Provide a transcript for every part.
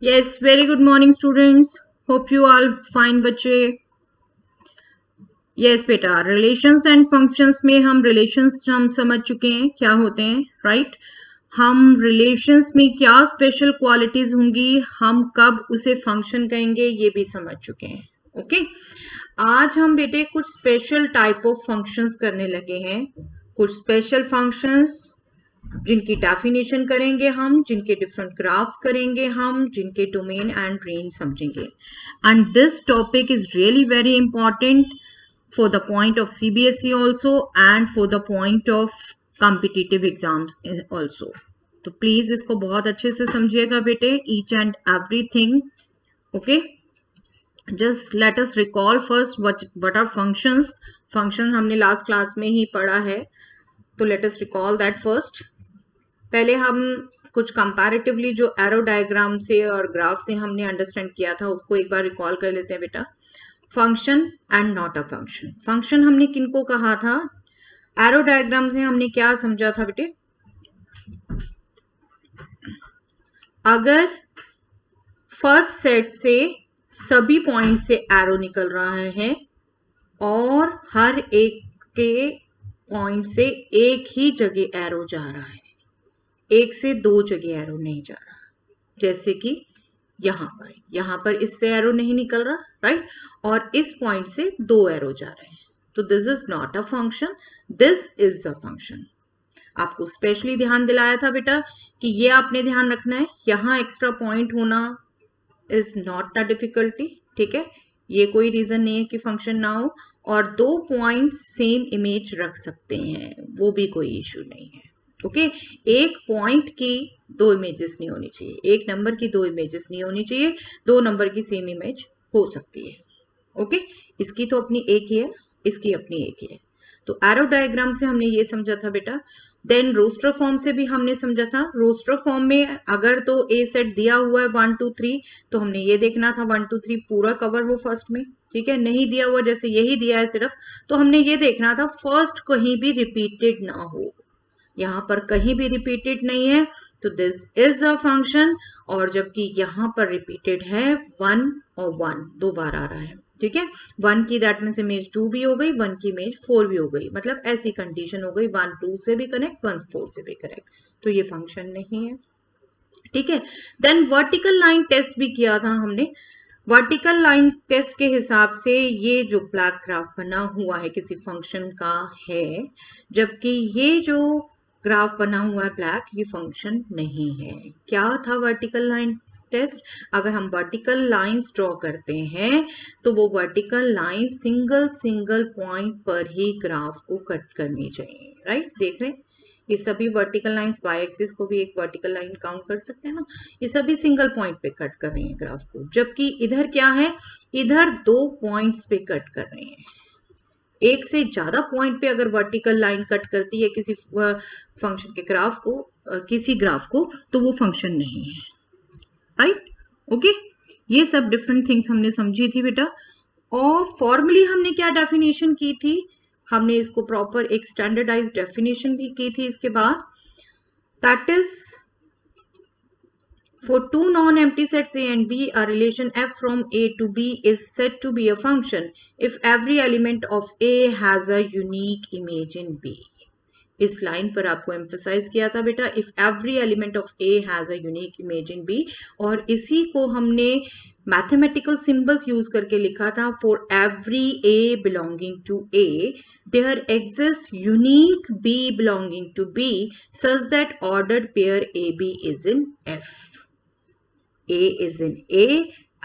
Yes, very good morning, students. Hope you all fine, बच्चे. Yes, बेटा, relations and functions में हम relations हम समझ चुके हैं क्या होते हैं, राइट? हम रिलेशंस में क्या स्पेशल क्वालिटीज होंगी, हम कब उसे फंक्शन कहेंगे, ये भी समझ चुके हैं. ओके. आज हम बेटे कुछ स्पेशल टाइप ऑफ फंक्शंस करने लगे हैं. कुछ स्पेशल फंक्शंस जिनकी डेफिनेशन करेंगे हम, जिनके डिफरेंट ग्राफ्स करेंगे हम, जिनके डोमेन एंड रेंज समझेंगे. And this topic is really very important for the point of CBSE also and for the point of competitive exams also. तो प्लीज इसको बहुत अच्छे से समझिएगा बेटे, each and everything. Okay, just let us recall first what are functions. Functions हमने last class में ही पढ़ा है, तो let us recall that first. पहले हम कुछ कंपैरेटिवली जो एरो डायग्राम से और ग्राफ से हमने अंडरस्टैंड किया था उसको एक बार रिकॉल कर लेते हैं बेटा. Function and not a function. Function हमने किनको कहा था? एरो डायग्राम से हमने क्या समझा था बेटे? अगर फर्स्ट सेट से सभी पॉइंट से एरो निकल रहा है और हर एक के पॉइंट से एक ही जगह एरो जा रहा है, एक से दो जगह एरो नहीं जा रहा, जैसे कि यहाँ पर इससे एरो नहीं निकल रहा, राइट? और इस पॉइंट से दो एरो जा रहे हैं, तो this is not a function, this is a function. आपको स्पेशली ध्यान दिलाया था बेटा कि ये आपने ध्यान रखना है, यहाँ एक्स्ट्रा पॉइंट होना इज नॉट अ डिफिकल्टी. ठीक है, ये कोई रीजन नहीं है कि फंक्शन ना हो, और दो पॉइंट सेम इमेज रख सकते हैं, वो भी कोई इश्यू नहीं है. ओके, एक पॉइंट की दो इमेजेस नहीं होनी चाहिए, एक नंबर की दो इमेजेस नहीं होनी चाहिए, दो नंबर की सेम इमेज हो सकती है. ओके, इसकी तो अपनी एक ही है, इसकी अपनी एक ही है. तो एरो डायग्राम से हमने ये समझा था बेटा. देन रोस्टर फॉर्म से भी हमने समझा था. रोस्टर फॉर्म में अगर तो ए सेट दिया हुआ है 1 2 3, तो हमने ये देखना था 1 2 3 पूरा कवर हो फर्स्ट में. ठीक है, नहीं दिया हुआ, जैसे यही दिया है सिर्फ, तो हमने ये देखना था फर्स्ट कहीं भी रिपीटेड ना हो. यहाँ पर कहीं भी रिपीटेड नहीं है, तो दिस इज अ फंक्शन. और जबकि यहाँ पर रिपीटेड है 1 और 1 दो बार आ रहा है. ठीक है, 1 की दैट मीन्स इमेज 2 भी हो गई, 1 की इमेज 4 भी हो गई, मतलब ऐसी कंडीशन हो गई 1 2 से भी कनेक्ट, 1 4 से भी कनेक्ट, तो ये फंक्शन नहीं है. ठीक है, देन वर्टिकल लाइन टेस्ट भी किया था हमने. वर्टिकल लाइन टेस्ट के हिसाब से ये जो ब्लैक ग्राफ बना हुआ है किसी फंक्शन का है, जबकि ये जो ग्राफ बना हुआ है ब्लैक, ये फंक्शन नहीं है. क्या था वर्टिकल लाइन टेस्ट? अगर हम वर्टिकल लाइंस ड्रॉ करते हैं तो वो vertical line single single point पर ही ग्राफ को कट करनी चाहिए, राइट? देख रहे हैं, ये सभी वर्टिकल लाइंस, वाई एक्सिस को भी एक वर्टिकल लाइन काउंट कर सकते हैं ना, ये सभी सिंगल पॉइंट पे कट कर रही हैं ग्राफ को. जबकि इधर क्या है, इधर दो पॉइंट्स पे कट कर रही हैं. एक से ज्यादा पॉइंट पे अगर वर्टिकल लाइन कट करती है किसी फंक्शन के ग्राफ को, किसी ग्राफ को, तो वो फंक्शन नहीं है, राइट? ओके, ये सब डिफरेंट थिंग्स हमने समझी थी बेटा. और फॉर्मली हमने क्या डेफिनेशन की थी, हमने इसको प्रॉपर एक स्टैंडर्डाइज डेफिनेशन भी की थी इसके बाद. That is for two non-empty sets A and B, a relation f from A to B is said to be a function if every element of A has a unique image in B. इस line पर आपको emphasize किया था बेटा, if every element of A has a unique image in B, और इसी को हमने मैथमेटिकल सिंबल्स यूज करके लिखा था. For every A belonging to A there exist unique B belonging to B such that ordered pair A B is in F. A is in A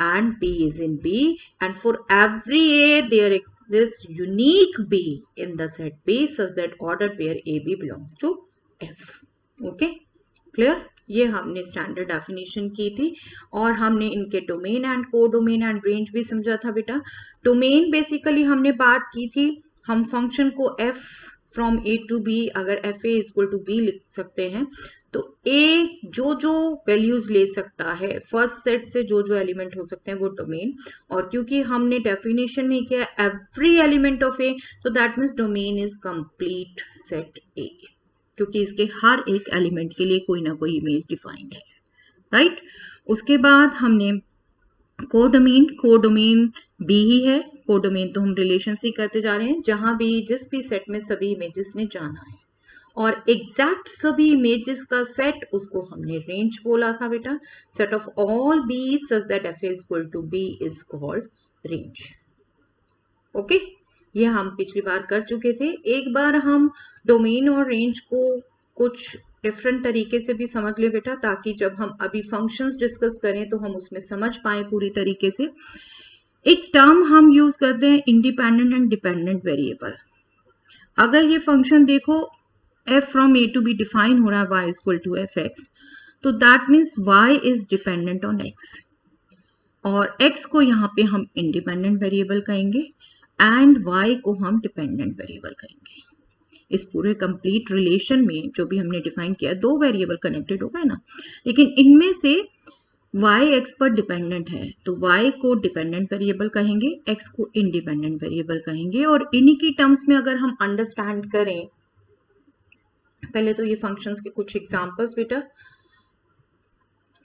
and B is in B, and for every A there exists unique B in the set B such that ordered pair AB belongs to F. Okay, clear? ये हमने standard definition की थी, और हमने इनके domain and को domain and range भी समझा था बेटा. डोमेन बेसिकली हमने बात की थी, हम फंक्शन को f from a to b, अगर f a equal to b लिख सकते हैं, तो a जो जो वैल्यूज ले सकता है, फर्स्ट सेट से जो जो एलिमेंट हो सकते हैं वो डोमेन. और क्योंकि हमने डेफिनेशन में किया एवरी एलिमेंट ऑफ ए, तो that means domain is complete set ए, क्योंकि इसके हर एक एलिमेंट के लिए कोई ना कोई इमेज डिफाइंड है, राइट? उसके बाद हमने कोडोमेन बी ही है। कोडोमेन तो हम रिलेशन से ही करते जा रहे हैं, जहां भी जिस भी सेट में सभी इमेजेस ने जाना है, और एग्जैक्ट सभी इमेजेस का सेट उसको हमने रेंज बोला था बेटा। Set of all B such that F is equal to B is called range. Okay, ये हम पिछली बार कर चुके थे। एक बार हम डोमेन और रेंज को कुछ डिफरेंट तरीके से भी समझ ले बेटा, ताकि जब हम अभी फंक्शंस डिस्कस करें तो हम उसमें समझ पाए पूरी तरीके से। एक टर्म हम यूज करते हैं इंडिपेंडेंट एंड डिपेंडेंट वेरिएबल। अगर ये फंक्शन देखो f from a to b define हो रहा है y equal to F X, तो that means y is dependent on x, और x को यहाँ पे हम इंडिपेंडेंट वेरिएबल कहेंगे एंड y को हम डिपेंडेंट वेरिएबल कहेंगे। इस पूरे कंप्लीट रिलेशन में जो भी हमने डिफाइन किया, दो वेरिएबल कनेक्टेड हो गए ना, लेकिन इनमें से y x पर डिपेंडेंट है तो y को डिपेंडेंट वेरिएबल कहेंगे, x को इंडिपेंडेंट वेरिएबल कहेंगे। और इन्हीं की टर्म्स में अगर हम अंडरस्टैंड करें, पहले तो ये फंक्शंस के कुछ एग्जांपल्स बेटा,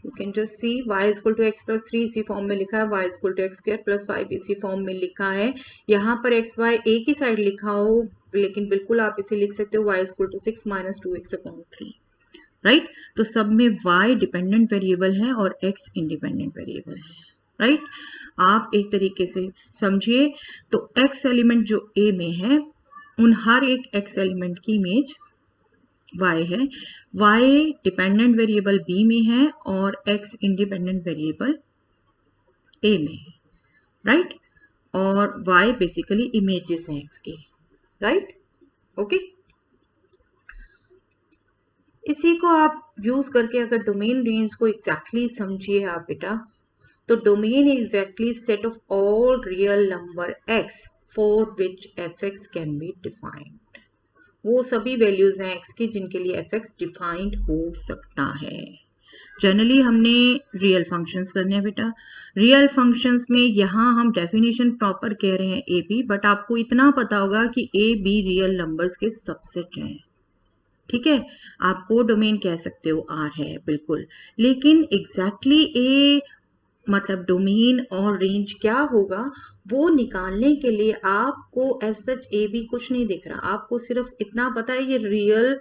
you can just see y is equal to X plus 3 इसी फॉर्म में लिखा है, y is equal to x square plus 5 इसी फॉर्म में लिखा है। यहाँ पर एक्स वाई एक ही साइड लिखा हो, लेकिन बिल्कुल आप इसे लिख सकते हो y is equal to 6 minus 2x upon 3, right. तो सब में y डिपेंडेंट वेरिएबल है और x इंडिपेंडेंट वेरिएबल है, राइट। आप एक तरीके से समझिए तो x एलिमेंट जो a में है, उन हर एक x एलिमेंट की इमेज y है, y डिपेंडेंट वेरिएबल b में है और x इंडिपेंडेंट वेरिएबल a में है, राइट। और y बेसिकली इमेजेस हैं x की, राइट। ओके, इसी को आप यूज करके अगर डोमेन रेंज को एग्जैक्टली समझिए आप बेटा, तो domain exactly set of all real number x for which F x can be defined. वो सभी वैल्यूज हैं x की जिनके लिए एफ एक्स डिफाइंड हो सकता है। जनरली हमने रियल फंक्शंस करने हैं बेटा। रियल फंक्शंस में यहाँ हम डेफिनेशन प्रॉपर कह रहे हैं ए बी, बट आपको इतना पता होगा कि ए बी रियल नंबर्स के सबसेट हैं, ठीक है। आप को डोमेन कह सकते हो आर है, बिल्कुल, लेकिन एग्जैक्टली ए मतलब डोमेन और रेंज क्या होगा वो निकालने के लिए आपको एज सच ए बी कुछ नहीं दिख रहा, आपको सिर्फ इतना पता है ये रियल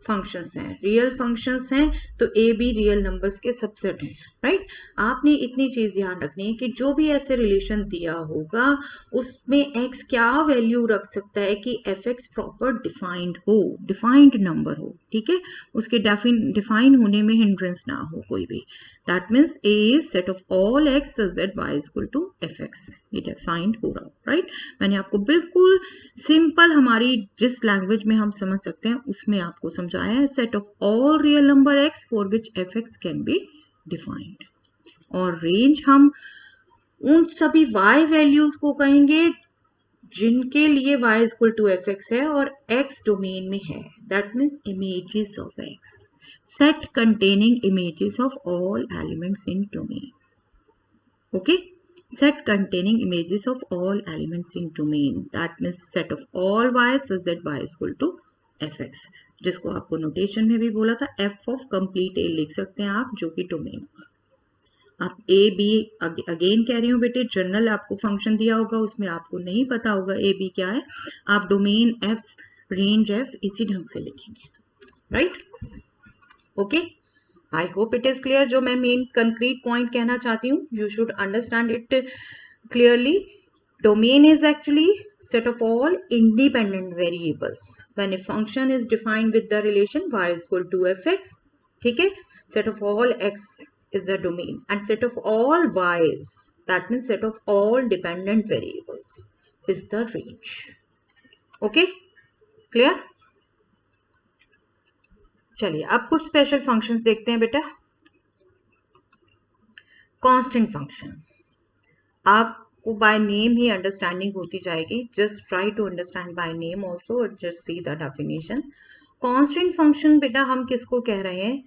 फंक्शंस हैं, रियल फंक्शंस हैं तो ए बी रियल नंबर्स के सबसेट हैं, राइट। आपने इतनी चीज ध्यान रखनी है कि जो भी ऐसे रिलेशन दिया होगा उसमें एक्स क्या वैल्यू रख सकता है कि एफ एक्स प्रॉपर डिफाइंड हो, डिफाइंड नंबर हो, ठीक है, उसके डिफाइन होने में हिंड्रेंस ना हो कोई भी। That means A is set of all X such that Y is equal to F X, ये डिफाइंड हो रहा, राइट। मैंने आपको बिल्कुल सिंपल हमारी जिस लैंग्वेज में हम समझ सकते हैं उसमें आपको समझाया है, set of all real number x for which F x can be defined. और रेंज हम उन सभी y वैल्यूज को कहेंगे जिनके लिए y is equal to F X है और x डोमेन में है, that means images of x, set containing images of all elements in domain, okay. Set containing images of all elements in domain, that means set of all y such that y is equal to fx, जिसको आपको notation में भी बोला था f of complete a लिख सकते हैं आप, जो कि डोमेन होगा। आप a b अगेन कह रही हूँ बेटे, जनरल आपको फंक्शन दिया होगा उसमें आपको नहीं पता होगा a b क्या है, आप डोमेन f रेंज f इसी ढंग से लिखेंगे, right. Okay, I hope it is clear. जो मैं मेन कंक्रीट पॉइंट कहना चाहती हूँ, you should understand it clearly. Domain is actually set of all independent variables when a function is defined with the relation y is equal to fx, ठीक है। set of all x is the domain and set of all y's, that means set of all dependent variables, is the range. okay, clear? चलिए अब कुछ special functions देखते हैं बेटा। Constant function आपको by name ही अंडरस्टैंडिंग होती जाएगी, just try to understand by name also और just see the definition. Constant function बेटा हम किसको कह रहे हैं,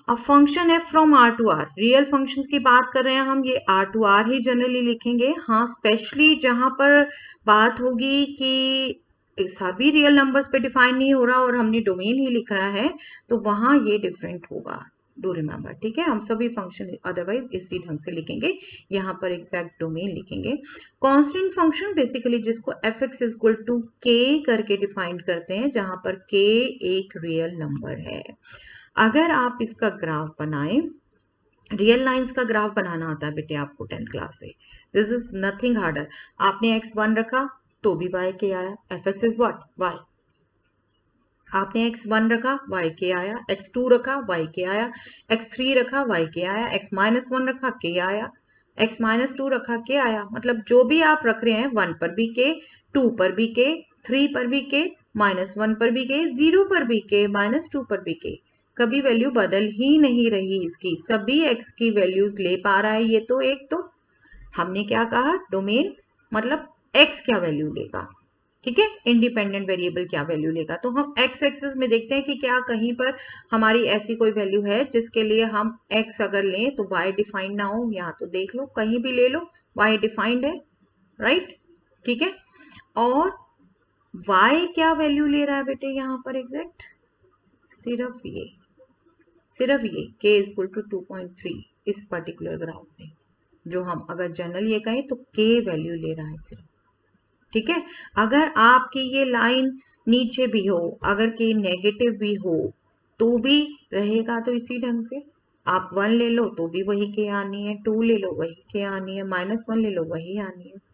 a function F from R to R, real functions की बात कर रहे हैं हम, ये आर टू आर ही जनरली लिखेंगे। हाँ, स्पेशली जहां पर बात होगी कि सभी रियल नंबर्स पे डिफाइन नहीं हो रहा और हमने डोमेन ही लिख रहा है, तो वहां ये डिफरेंट होगा। डू रिमेंबर, ठीक है। हम सभी फंक्शन अदरवाइज इसी ढंग से लिखेंगे, यहाँ पर एग्जैक्ट डोमेन लिखेंगे। कांस्टेंट फंक्शन बेसिकली जिसको एफ एक्स इक्वल टू के करके डिफाइन करते हैं, जहां पर के एक रियल नंबर है। अगर आप इसका ग्राफ बनाएं, रियल लाइंस का ग्राफ बनाना आता है बेटे आपको 10th क्लास से, दिस इज नथिंग हार्डर। आपने x1 रखा तो भी y के आया, F x is what, y। आपने x1 रखा y के आया, x2 रखा y के आया, x3 रखा y के आया, x-1 रखा के आया, x-2 रखा के आया। मतलब जो भी आप रख रहे हैं, 1 पर भी के, 2 पर भी के, 3 पर भी के, -1 पर भी के, 0 पर भी के, -2 पर भी के, कभी वैल्यू बदल ही नहीं रही इसकी, सभी x की वैल्यूज ले पा रहा है ये। तो एक तो हमने क्या कहा, डोमेन मतलब x क्या वैल्यू लेगा, ठीक है, इंडिपेंडेंट वेरिएबल क्या वैल्यू लेगा। तो हम x एक्सिस में देखते हैं कि क्या कहीं पर हमारी ऐसी कोई वैल्यू है जिसके लिए हम x अगर लें तो y डिफाइंड ना हो। यहाँ तो देख लो, कहीं भी ले लो y डिफाइंड है, राइट, ठीक है। और y क्या वैल्यू ले रहा है बेटे यहाँ पर एग्जैक्ट, सिर्फ ये k इक्वल टू 2.3 इस पर्टिकुलर ग्राफ में, जो हम अगर जनरल ये कहें तो k वैल्यू ले रहा है सिर्फ, ठीक है। अगर आपकी ये लाइन नीचे भी हो, अगर के नेगेटिव भी हो तो भी रहेगा तो इसी ढंग से। आप 1 ले लो तो भी वही के आनी है, 2 ले लो वही के आनी है, -1 ले लो वही आनी है।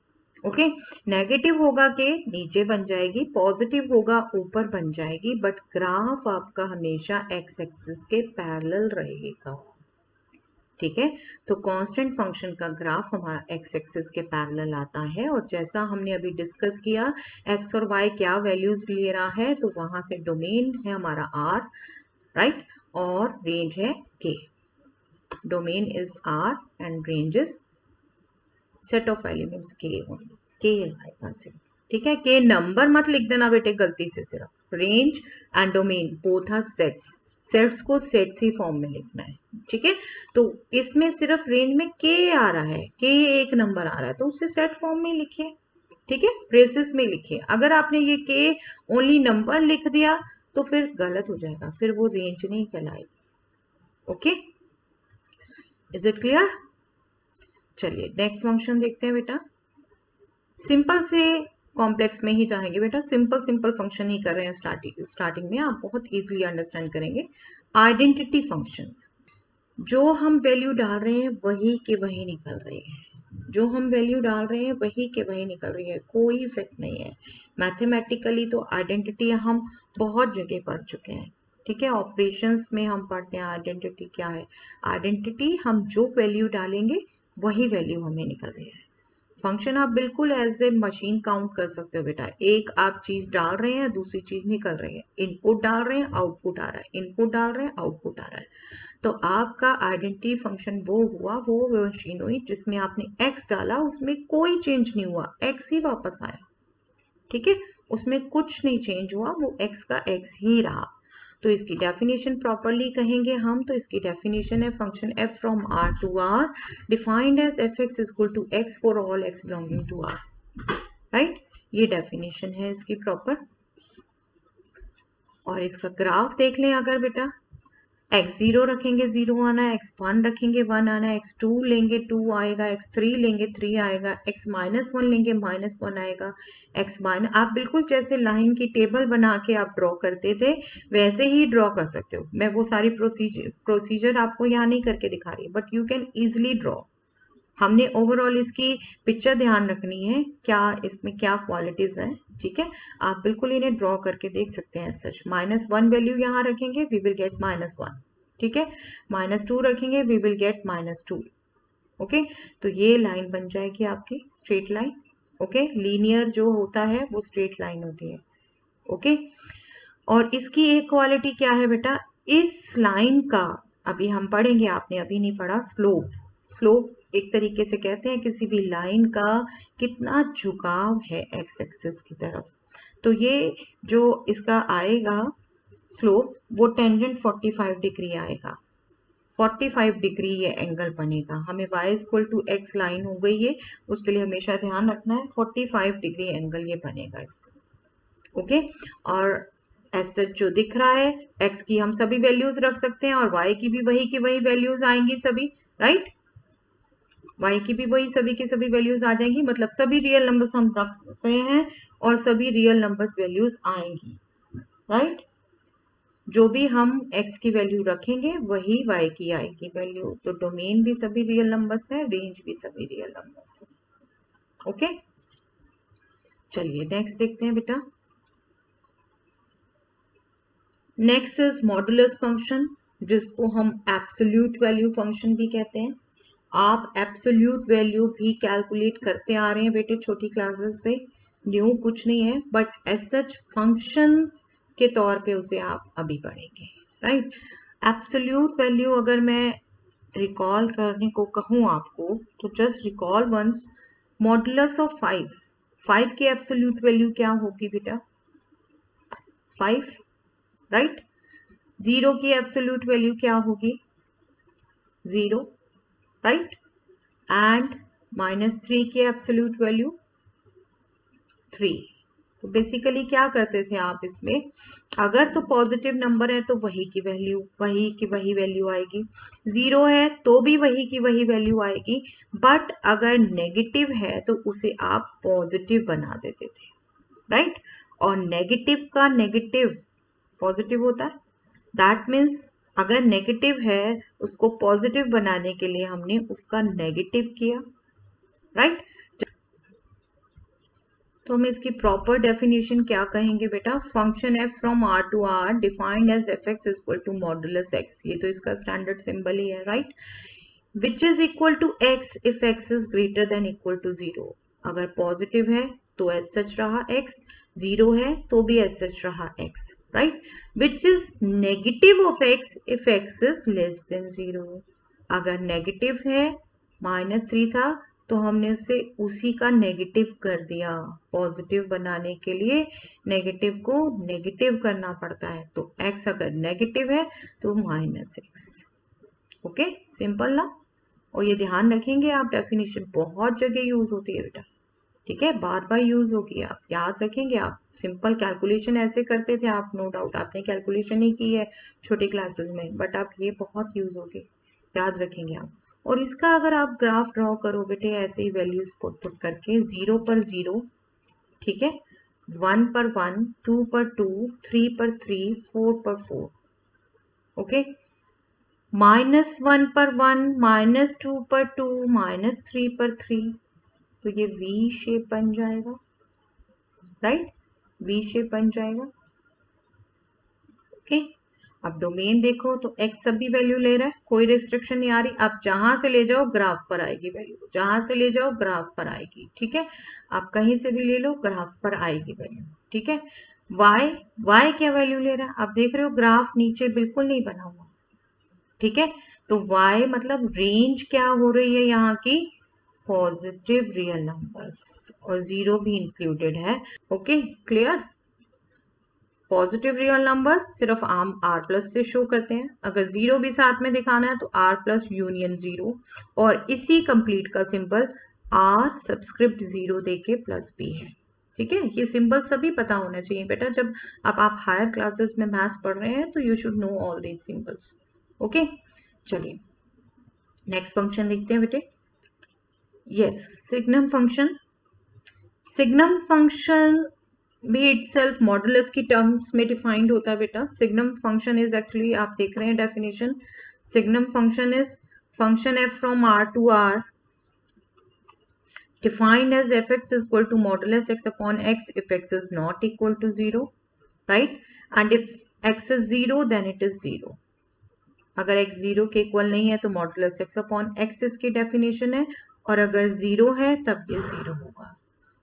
ओके, नेगेटिव होगा के नीचे बन जाएगी, पॉजिटिव होगा ऊपर बन जाएगी, बट ग्राफ आपका हमेशा एक्स एक्सिस के पैरेलल रहेगा, ठीक है। तो कांस्टेंट फंक्शन का ग्राफ हमारा एक्स एक्सिस के पैरेलल आता है। और जैसा हमने अभी डिस्कस किया, एक्स और वाई क्या वैल्यूज ले रहा है, तो वहां से डोमेन है हमारा आर, राइट, और रेंज है K. Domain is R and range is set of elements K only, K आएगा सिर्फ, ठीक है। के नंबर मत लिख देना बेटे गलती से, सिर्फ range and domain both are sets, sets को सेट्स ही फॉर्म में लिखना है, ठीक है। तो इसमें सिर्फ रेंज में के आ रहा है, के एक नंबर आ रहा है, तो उसे सेट फॉर्म में लिखिए, ठीक है, ब्रेसेस में लिखिए। अगर आपने ये के ओनली नंबर लिख दिया तो फिर गलत हो जाएगा, फिर वो रेंज नहीं कहलाएगी। Okay, is it clear? चलिए नेक्स्ट फंक्शन देखते हैं बेटा। सिंपल से कॉम्प्लेक्स में ही जाएंगे बेटा, सिंपल फंक्शन ही कर रहे हैं स्टार्टिंग में, आप बहुत इजीली अंडरस्टैंड करेंगे। आइडेंटिटी फंक्शन, जो हम वैल्यू डाल रहे हैं वही के वही निकल रही है, जो हम वैल्यू डाल रहे हैं वही के वही निकल रही है, कोई इफेक्ट नहीं है। मैथमेटिकली तो आइडेंटिटी हम बहुत जगह पढ़ चुके हैं, ठीक है। ऑपरेशंस में हम पढ़ते हैं आइडेंटिटी क्या है। आइडेंटिटी हम जो वैल्यू डालेंगे वही वैल्यू हमें निकल रही है। फंक्शन आप बिल्कुल एज ए मशीन काउंट कर सकते हो बेटा, एक आप चीज डाल रहे हैं दूसरी चीज निकल रही है, इनपुट डाल रहे हैं आउटपुट आ रहा है, इनपुट डाल रहे हैं आउटपुट आ रहा है। तो आपका आइडेंटिटी फंक्शन वो हुआ, वो मशीन हुई जिसमें आपने x डाला, उसमें कोई चेंज नहीं हुआ, x ही वापस आया, ठीक है, उसमें कुछ नहीं चेंज हुआ, वो x का x ही रहा। तो इसकी डेफिनेशन प्रॉपरली कहेंगे हम, तो इसकी डेफिनेशन है function f from r to r defined as F x equal to x for all x belonging to r, right, ये डेफिनेशन है इसकी प्रॉपर। और इसका ग्राफ देख लें अगर बेटा, x0 रखेंगे 0 आना है, x1 रखेंगे 1 आना है, x2 लेंगे 2 आएगा, x3 लेंगे 3 आएगा, x-1 लेंगे -1 आएगा, आप बिल्कुल जैसे लाइन की टेबल बना के आप ड्रॉ करते थे वैसे ही ड्रॉ कर सकते हो। मैं वो सारी प्रोसीजर आपको यहाँ नहीं करके दिखा रही, but you can easily draw. हमने ओवरऑल इसकी पिक्चर ध्यान रखनी है, क्या इसमें क्या क्वालिटीज हैं, ठीक है। आप बिल्कुल इन्हें ड्रॉ करके देख सकते हैं। सच -1 वैल्यू यहाँ रखेंगे, वी विल गेट -1, ठीक है। -2 रखेंगे, वी विल गेट -2। ओके, तो ये लाइन बन जाएगी आपकी स्ट्रेट लाइन। ओके, लीनियर जो होता है वो स्ट्रेट लाइन होती है। ओके, और इसकी एक क्वालिटी क्या है बेटा, इस लाइन का अभी हम पढ़ेंगे, आपने अभी नहीं पढ़ा, स्लोप। स्लोप एक तरीके से कहते हैं किसी भी लाइन का कितना झुकाव है एक्स एक्सिस की तरफ। तो ये जो इसका आएगा स्लोप, वो टेंजेंट 45 डिग्री आएगा, 45 डिग्री ये एंगल बनेगा। हमें y equal to X line हो गई है, उसके लिए हमेशा ध्यान रखना है 45 डिग्री एंगल ये बनेगा इसका। ओके, और एज सच जो दिख रहा है, x की हम सभी वैल्यूज रख सकते हैं और y की भी वही वैल्यूज आएंगी सभी, राइट। y की भी वही सभी की सभी वैल्यूज आ जाएंगी, मतलब सभी रियल नंबर्स हम रख सकते हैं और सभी रियल नंबर्स वैल्यूज आएंगी, राइट। जो भी हम x की वैल्यू रखेंगे वही y की आएगी वैल्यू। तो डोमेन भी सभी रियल नंबर्स है, रेंज भी सभी रियल नंबर्स है। ओके, चलिए नेक्स्ट देखते हैं बेटा। नेक्स्ट इज मॉडुलस फंक्शन, जिसको हम एब्सोल्यूट वैल्यू फंक्शन भी कहते हैं। आप एब्सोल्यूट वैल्यू भी कैलकुलेट करते आ रहे हैं बेटे छोटी क्लासेस से, न्यू कुछ नहीं है, बट एज सच फंक्शन के तौर पे उसे आप अभी पढ़ेंगे, राइट। एब्सोल्यूट वैल्यू अगर मैं रिकॉल करने को कहूँ आपको, तो just recall once modulus of 5 की एब्सोल्यूट वैल्यू क्या होगी बेटा? 5, राइट। 0 की एब्सोल्यूट वैल्यू क्या होगी? 0, राइट। एंड -3 की एब्सोल्यूट वैल्यू 3। तो बेसिकली क्या करते थे आप इसमें, अगर तो पॉजिटिव नंबर है तो वही की वही वैल्यू आएगी, 0 है तो भी वही की वही वैल्यू आएगी, बट अगर नेगेटिव है तो उसे आप पॉजिटिव बना देते थे, राइट। और नेगेटिव का नेगेटिव पॉजिटिव होता है, दैट मीन्स अगर नेगेटिव है उसको पॉजिटिव बनाने के लिए हमने उसका नेगेटिव किया, राइट। तो हम इसकी प्रॉपर डेफिनेशन क्या कहेंगे बेटा? Function f from r to r defined as fx equal to modulus x, ये तो इसका स्टैंडर्ड सिंबल ही है, right. Which is equal to x if x is greater than equal to 0। अगर पॉजिटिव है तो एज सच रहा x, 0 है तो भी एज सच रहा x, right. Which is negative of x if x is less than 0। अगर negative है, -3 था तो हमने उसे उसी का नेगेटिव कर दिया, पॉजिटिव बनाने के लिए नेगेटिव को नेगेटिव करना पड़ता है, तो x अगर नेगेटिव है तो -x। ओके, सिंपल ना। और ये ध्यान रखेंगे आप, डेफिनेशन बहुत जगह यूज होती है बेटा, ठीक है, बार बार यूज होगी, आप याद रखेंगे। आप सिंपल कैलकुलेशन ऐसे करते थे आप, नो डाउट आपने कैलकुलेशन ही की है छोटी क्लासेस में, बट आप ये बहुत यूज होगी, याद रखेंगे आप। और इसका अगर आप ग्राफ ड्रॉ करो बेटे ऐसे ही वैल्यूज पुट करके, 0 पर 0, ठीक है, 1 पर 1, 2 पर 2, 3 पर 3, 4 पर 4, ओके, -1 पर 1, -2 पर 2, -3 पर 3, तो ये वी शेप बन जाएगा, राइट, वी शेप बन जाएगा। ओके, अब डोमेन देखो तो x सभी वैल्यू ले रहा है, कोई रिस्ट्रिक्शन नहीं आ रही, आप जहां से ले जाओ ग्राफ पर आएगी वैल्यू, जहां से ले जाओ ग्राफ पर आएगी, ठीक है, आप कहीं से भी ले लो ग्राफ पर आएगी वैल्यू, ठीक है। y क्या वैल्यू ले रहा है, आप देख रहे हो ग्राफ नीचे बिल्कुल नहीं बना हुआ, ठीक है, तो y मतलब रेंज क्या हो रही है यहाँ की? पॉजिटिव रियल नंबर्स, और 0 भी इंक्लूडेड है। Okay, clear. Positive real numbers सिर्फ आम r प्लस से शो करते हैं, अगर 0 भी साथ में दिखाना है तो r प्लस यूनियन 0, और इसी कंप्लीट का सिंबल r सब्सक्रिप्ट 0 देके प्लस b है, ठीक है। ये सिंबल सभी पता होना चाहिए बेटा, जब आप हायर क्लासेस में मैथ्स पढ़ रहे हैं तो you should know all these symbols. Okay, चलिए नेक्स्ट फंक्शन देखते हैं बेटे। Yes, signum function. Signum function भी इटसेल्फ मॉडुलस की टर्म्स में डिफाइंड होता है बेटा। सिग्नम फंक्शन इज एक्चुअली, आप देख रहे हैं definition, signum function is function f from r to r defined as fx is equal to modulus x upon x if x is not equal to 0, right, and if x is 0 then it is 0। अगर x 0 के equal नहीं है तो modulus x upon x इसकी definition है, और अगर 0 है तब ये 0 होगा।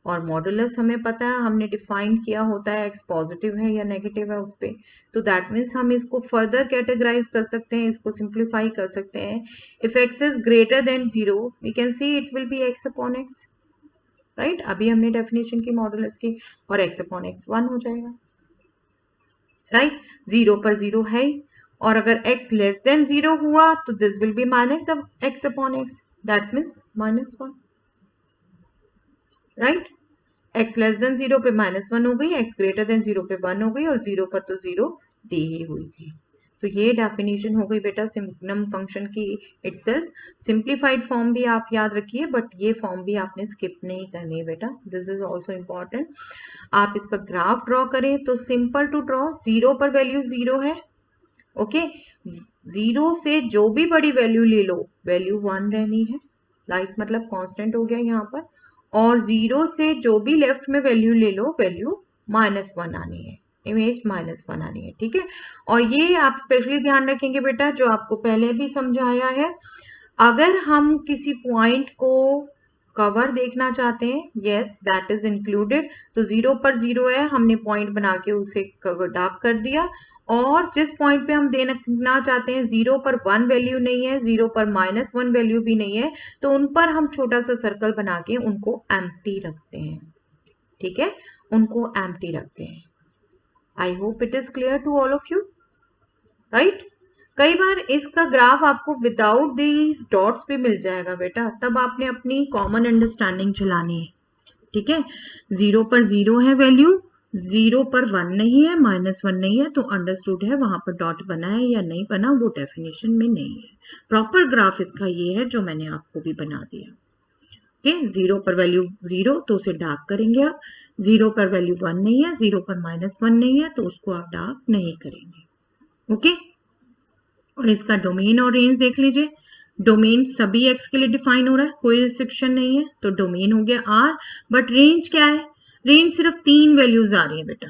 और मॉडुलस हमें पता है, हमने डिफाइन किया होता है x पॉजिटिव है या नेगेटिव है उस पर, तो दैट मीन्स हम इसको फर्दर कैटेगराइज कर सकते हैं, इसको सिंप्लीफाई कर सकते हैं। If x is greater than 0 we can see it will be x upon x, right, अभी हमने डेफिनेशन की मॉडुलस की, और x अपॉन x 1 हो जाएगा, राइट, 0 पर 0 है, और अगर x लेस देन 0 हुआ तो this will be minus x upon x, that means -1, right. X less than 0 पे -1 हो गई, एक्स ग्रेटर देन 0 पे 1 हो गई और 0 पर तो 0 दी ही हुई थी। तो ये डेफिनेशन हो गई बेटा सिग्नम फंक्शन की इटसेल्फ। सिंप्लीफाइड फॉर्म भी आप याद रखिए, बट ये फॉर्म भी आपने स्किप नहीं करनी है बेटा, दिस इज ऑल्सो इम्पॉर्टेंट। आप इसका ग्राफ ड्रॉ करें तो सिंपल टू ड्रॉ, 0 पर वैल्यू 0 है, ओके, 0 से जो भी बड़ी वैल्यू ले लो वैल्यू 1 रहनी है, लाइक मतलब कांस्टेंट हो गया यहाँ पर, और 0 से जो भी लेफ्ट में वैल्यू ले लो वैल्यू -1 आनी है, इमेज -1 आनी है, ठीक है। और ये आप स्पेशली ध्यान रखेंगे बेटा, जो आपको पहले भी समझाया है, अगर हम किसी पॉइंट को कवर देखना चाहते हैं, यस दैट इज इंक्लूडेड, तो 0 पर 0 है, हमने पॉइंट बना के उसे कवर डार्क कर दिया, और जिस पॉइंट पे हम देखना चाहते हैं 0 पर 1 वैल्यू नहीं है, 0 पर -1 वैल्यू भी नहीं है, तो उन पर हम छोटा सा सर्कल बना के उनको एम्प्टी रखते हैं, ठीक है, उनको एम्प्टी रखते हैं। I hope it is clear to all of you, right. कई बार इसका ग्राफ आपको विदाउट दीज डॉट्स भी मिल जाएगा बेटा, तब आपने अपनी कॉमन अंडरस्टैंडिंग चलानी है, ठीक है। 0 पर 0 है वैल्यू, 0 पर 1 नहीं है, -1 नहीं है, तो अंडरस्टूड है, वहां पर डॉट बना है या नहीं बना वो डेफिनेशन में नहीं है। प्रॉपर ग्राफ इसका ये है जो मैंने आपको भी बना दिया, ओके। 0 पर वैल्यू 0 तो उसे डार्क करेंगे आप, 0 पर वैल्यू 1 नहीं है, 0 पर -1 नहीं है, तो उसको आप डार्क नहीं करेंगे, ओके। और इसका डोमेन और रेंज देख लीजिए, डोमेन सभी एक्स के लिए डिफाइन हो रहा है, कोई रिस्ट्रिक्शन नहीं है, तो डोमेन हो गया आर, बट रेंज क्या है, रेंज सिर्फ 3 वैल्यूज आ रही है बेटा,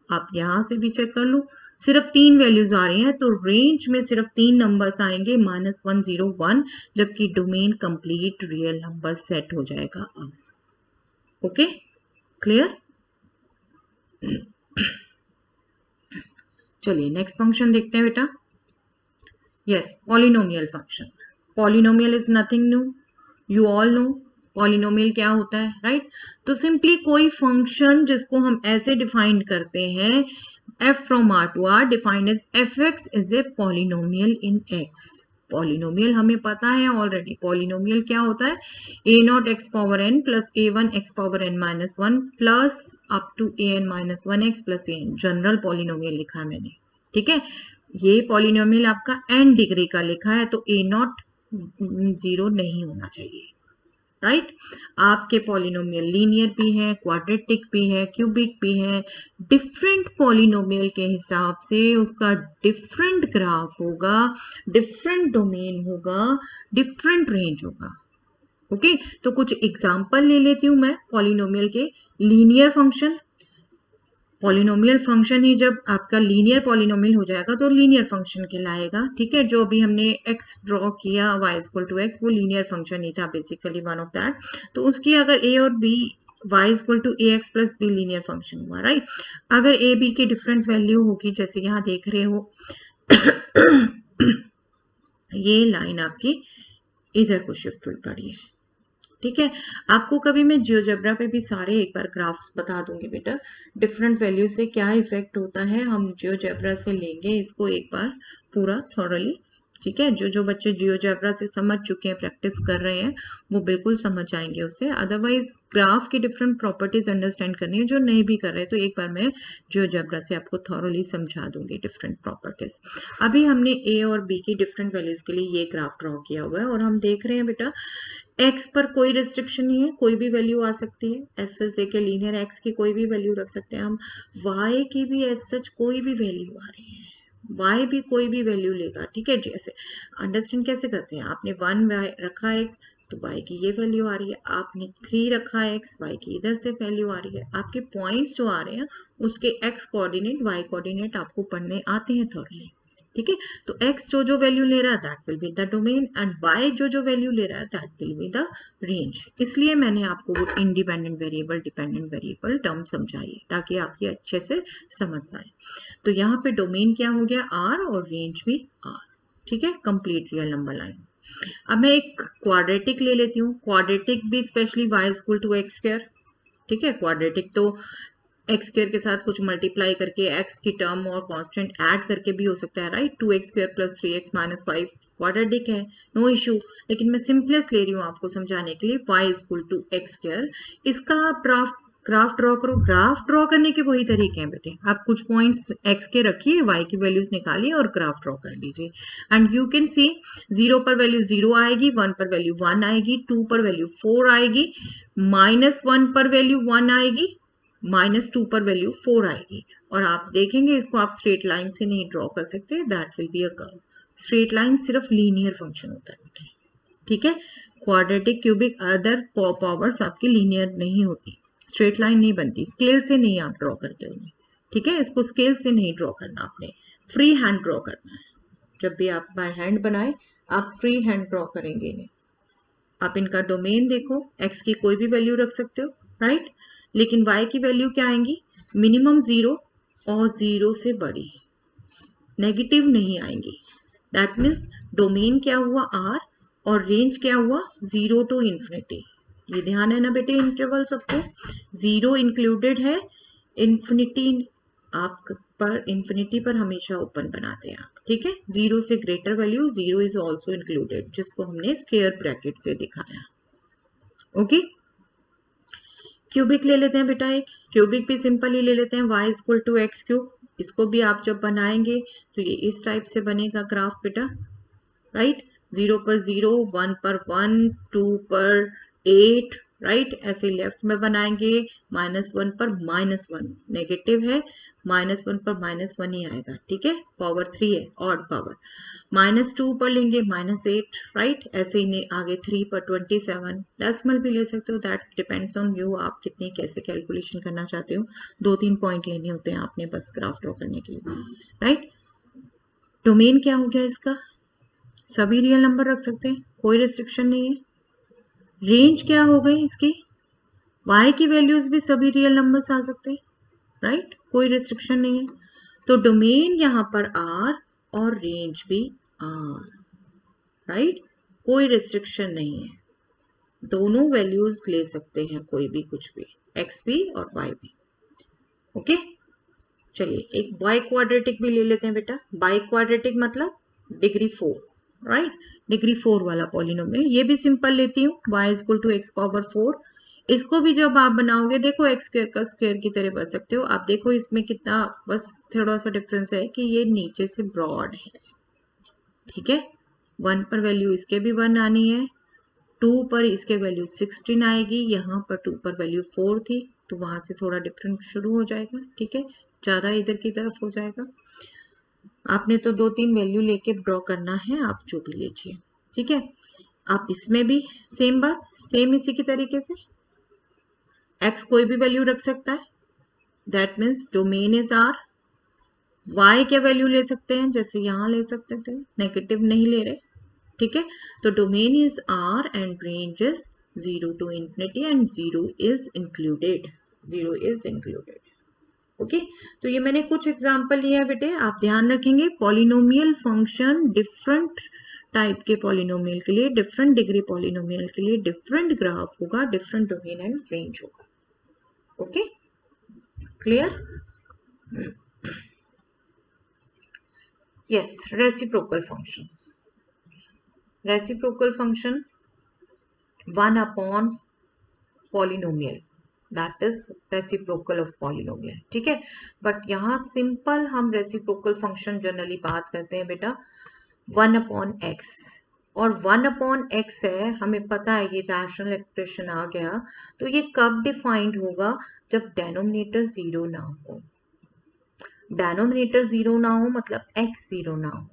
आप यहां से भी चेक कर लो, सिर्फ 3 वैल्यूज आ रही हैं, तो रेंज में सिर्फ 3 नंबर्स आएंगे, -1 0 1, जबकि domain complete real number set हो जाएगा आर, ओके, क्लियर। चलिए नेक्स्ट फंक्शन देखते हैं बेटा, yes, polynomial function. Polynomial is nothing new, you all know polynomial क्या होता है, right? तो simply कोई function जिसको हम ऐसे define करते हैं, f from r to r defined as fx is a polynomial in x. Polynomial हमें पता है ऑलरेडी, पॉलिनोमियल क्या होता है, a0 x power n plus a1 x power n minus 1 plus up to an minus 1x plus an, general polynomial लिखा है मैंने, ठीक है। ये पॉलिनोमियल आपका n डिग्री का लिखा है, तो a0 0 नहीं होना चाहिए, राइट। आपके पॉलिनोमियल लीनियर भी है, क्वाड्रेटिक भी है, क्यूबिक भी है, डिफरेंट पॉलिनोमियल के हिसाब से उसका डिफरेंट ग्राफ होगा, डिफरेंट डोमेन होगा, डिफरेंट रेंज होगा, ओके। तो कुछ एग्जांपल ले लेती हूं मैं पॉलिनोमियल के। लीनियर फंक्शन, पॉलिनोमियल फंक्शन ही जब आपका लीनियर पॉलिनोमियल हो जाएगा तो लीनियर फंक्शन कहलाएगा, ठीक है। जो अभी हमने x ड्रॉ किया y इक्वल टू x, वो लीनियर फंक्शन ही था बेसिकली, वन ऑफ दैट। तो उसकी अगर a और b y equal to A X plus B linear function हुआ, राइट। अगर a b की डिफरेंट वैल्यू होगी, जैसे यहाँ देख रहे हो ये लाइन आपकी इधर को शिफ्ट हुई पड़ी है, ठीक है। आपको कभी मैं जियोजेब्रा पे भी सारे एक बार ग्राफ्स बता दूंगी बेटा, डिफरेंट वैल्यू से क्या इफेक्ट होता है, हम जियोजेब्रा से लेंगे इसको एक बार पूरा थॉरली, ठीक है। जो जो बच्चे जियोजेब्रा से समझ चुके हैं, प्रैक्टिस कर रहे हैं, वो बिल्कुल समझ आएंगे उससे। अदरवाइज ग्राफ की डिफरेंट प्रॉपर्टीज अंडरस्टैंड करनी है, जो नहीं भी कर रहे तो एक बार मैं जियोजेब्रा से आपको थॉरली समझा दूंगी डिफरेंट प्रॉपर्टीज। अभी हमने ए और बी की डिफरेंट वैल्यूज के लिए ये ग्राफ ड्रॉ किया हुआ है, और हम देख रहे हैं बेटा x पर कोई रिस्ट्रिक्शन नहीं है, कोई भी वैल्यू आ सकती है, एज सच देखिए लीनियर x की कोई भी वैल्यू रख सकते हैं हम, y की भी एज सच कोई भी वैल्यू आ रही है, y भी कोई भी वैल्यू लेगा, ठीक है। जैसे अंडरस्टैंड कैसे करते हैं, आपने 1 रखा x तो y की ये वैल्यू आ रही है, आपने 3 रखा x, y की इधर से वैल्यू आ रही है, आपके पॉइंट्स जो आ रहे हैं उसके x कोऑर्डिनेट y कोऑर्डिनेट आपको पढ़ने आते हैं थोड़े, ठीक है। तो x जो जो वैल्यू ले रहा है that will be the domain, and y जो जो वैल्यू ले रहा है that will be the range. इसलिए मैंने आपको वो independent variable dependent variable term समझाई है, ताकि आप ये अच्छे से समझ आए। तो यहाँ पे डोमेन क्या हो गया r, और रेंज भी r, ठीक है, कंप्लीट रियल नंबर लाइन। अब मैं एक क्वाड्रेटिक ले लेती हूँ, क्वाड्रेटिक भी specially y equal to x square, ठीक है। क्वाड्रेटिक तो एक्स स्क्वायर के साथ कुछ मल्टीप्लाई करके एक्स की टर्म और कांस्टेंट ऐड करके भी हो सकता है, right. 2x square plus 3x minus 5 quadratic है, नो इशू। लेकिन मैं सिंपलेस्ट ले रही हूँ आपको समझाने के लिए, y equal to x square. इसका आप ग्राफ ग्राफ ड्रॉ करो। ग्राफ ड्रॉ करने के वही तरीके हैं बेटे, आप कुछ पॉइंट्स एक्स के रखिए, वाई की वैल्यूज निकालिए और ग्राफ ड्रॉ कर लीजिए। एंड यू कैन सी 0 पर वैल्यू 0 आएगी, 1 पर वैल्यू 1 आएगी, 2 पर वैल्यू 4 आएगी, -1 पर वैल्यू 1 आएगी, -2 पर वैल्यू 4 आएगी। और आप देखेंगे इसको आप स्ट्रेट लाइन से नहीं ड्रॉ कर सकते, that will be a curve. Straight line सिर्फ लीनियर फंक्शन होता है बेटे, ठीक है। क्वाड्रेटिक, क्यूबिक, अदर पावर्स आपकी लीनियर नहीं होती, स्ट्रेट लाइन नहीं बनती, स्केल से नहीं आप ड्रॉ करते उन्हें, ठीक है। इसको स्केल से नहीं ड्रॉ करना, आपने फ्री हैंड ड्रॉ करना है। जब भी आप बाय हैंड बनाए आप फ्री हैंड ड्रॉ करेंगे इन्हें। आप इनका डोमेन देखो, एक्स की कोई भी वैल्यू रख सकते हो, राइट, लेकिन वाई की वैल्यू क्या आएंगी, मिनिमम 0 और 0 से बड़ी, नेगेटिव नहीं आएंगी। दैट मीन्स डोमेन क्या हुआ आर और रेंज क्या हुआ 0 टू इन्फिनिटी। ये ध्यान है ना बेटे, इंटरवल सबको 0 इंक्लूडेड है, इन्फिनिटी आप पर, इन्फिनिटी पर हमेशा ओपन बनाते हैं आप, ठीक है। 0 से greater value 0 is also included, जिसको हमने स्क्वायर ब्रैकेट से दिखाया, ओके। क्यूबिक ले लेते हैं बेटा, एक क्यूबिक भी सिंपल ही ले लेते हैं, y equal to x cube. इसको भी आप जब बनाएंगे तो ये इस टाइप से बनेगा ग्राफ बेटा, राइट। 0 पर 0, 1 पर 1, 2 पर 8, राइट, ऐसे लेफ्ट में बनाएंगे। -1 पर -1 नेगेटिव है, -1 पर -1 ही आएगा, ठीक है, पावर 3 है, ऑड पावर। -2 पर लेंगे -8, राइट, ऐसे ही आगे 3 पर 27, डेसिमल भी ले सकते हो, दैट डिपेंड्स ऑन यू, आप कितनी कैसे कैलकुलेशन करना चाहते हो। 2-3 पॉइंट लेने होते हैं आपने बस ग्राफ ड्रॉ करने के लिए, राइट। डोमेन क्या हो गया इसका, सभी रियल नंबर रख सकते हैं, कोई रिस्ट्रिक्शन नहीं है। रेंज क्या हो गई इसकी, y की वैल्यूज भी सभी रियल नंबर्स आ सकते हैं, राइट, कोई रिस्ट्रिक्शन नहीं है। तो डोमेन यहाँ पर r और रेंज भी r, राइट, कोई रिस्ट्रिक्शन नहीं है, दोनों वैल्यूज ले सकते हैं, कोई भी कुछ भी, x भी और y भी, ओके। चलिए एक बाई क्वाड्रेटिक भी ले लेते हैं बेटा। बाई क्वाड्रेटिक मतलब डिग्री 4, राइट, डिग्री 4 वाला पॉलिनोमियल, ये भी सिंपल लेती हूँ, y equal to X power 4। इसको भी जब आप बनाओगे देखो एक्स स्क्वायर का स्क्वायर की तरह बन सकते हो आप। देखो इसमें कितना बस थोड़ा सा डिफरेंस है कि ये नीचे से ब्रॉड है, ठीक है। 1 पर वैल्यू इसके भी 1 आनी है, 2 पर इसके वैल्यू 16 आएगी, यहाँ पर 2 पर वैल्यू 4 थी, तो वहां से थोड़ा डिफरेंट शुरू हो जाएगा, ठीक है, ज्यादा इधर की तरफ हो जाएगा। आपने तो 2-3 वैल्यू लेके ड्रॉ करना है, आप जो भी लीजिए, ठीक है। आप इसमें भी सेम बात, सेम इसी की तरीके से x कोई भी वैल्यू रख सकता है, that means domain is r। y क्या वैल्यू ले सकते हैं, जैसे यहाँ ले सकते थे, नेगेटिव नहीं ले रहे, ठीक है। तो domain is r and range is 0 to infinity and 0 is included, 0 is included, okay. तो ये मैंने कुछ एग्जांपल लिए हैं बेटे, आप ध्यान रखेंगे पॉलिनोमियल फंक्शन डिफरेंट टाइप के पॉलिनोमियल के लिए, डिफरेंट डिग्री पॉलिनोमियल के लिए डिफरेंट ग्राफ होगा, डिफरेंट डोमेन एंड रेंज होगा, okay, clear. Yes, reciprocal function, reciprocal function 1 upon polynomial, that is reciprocal of polynomial, ठीक है। बट यहाँ सिंपल हम रेसिप्रोकल फंक्शन जनरली बात करते हैं बेटा 1 अपॉन एक्स, और 1 अपॉन एक्स है, हमें पता है ये रैशनल एक्सप्रेशन आ गया, तो ये कब डिफाइंड होगा, जब डेनोमिनेटर 0 ना हो। डेनोमिनेटर 0 ना हो मतलब x 0 ना हो,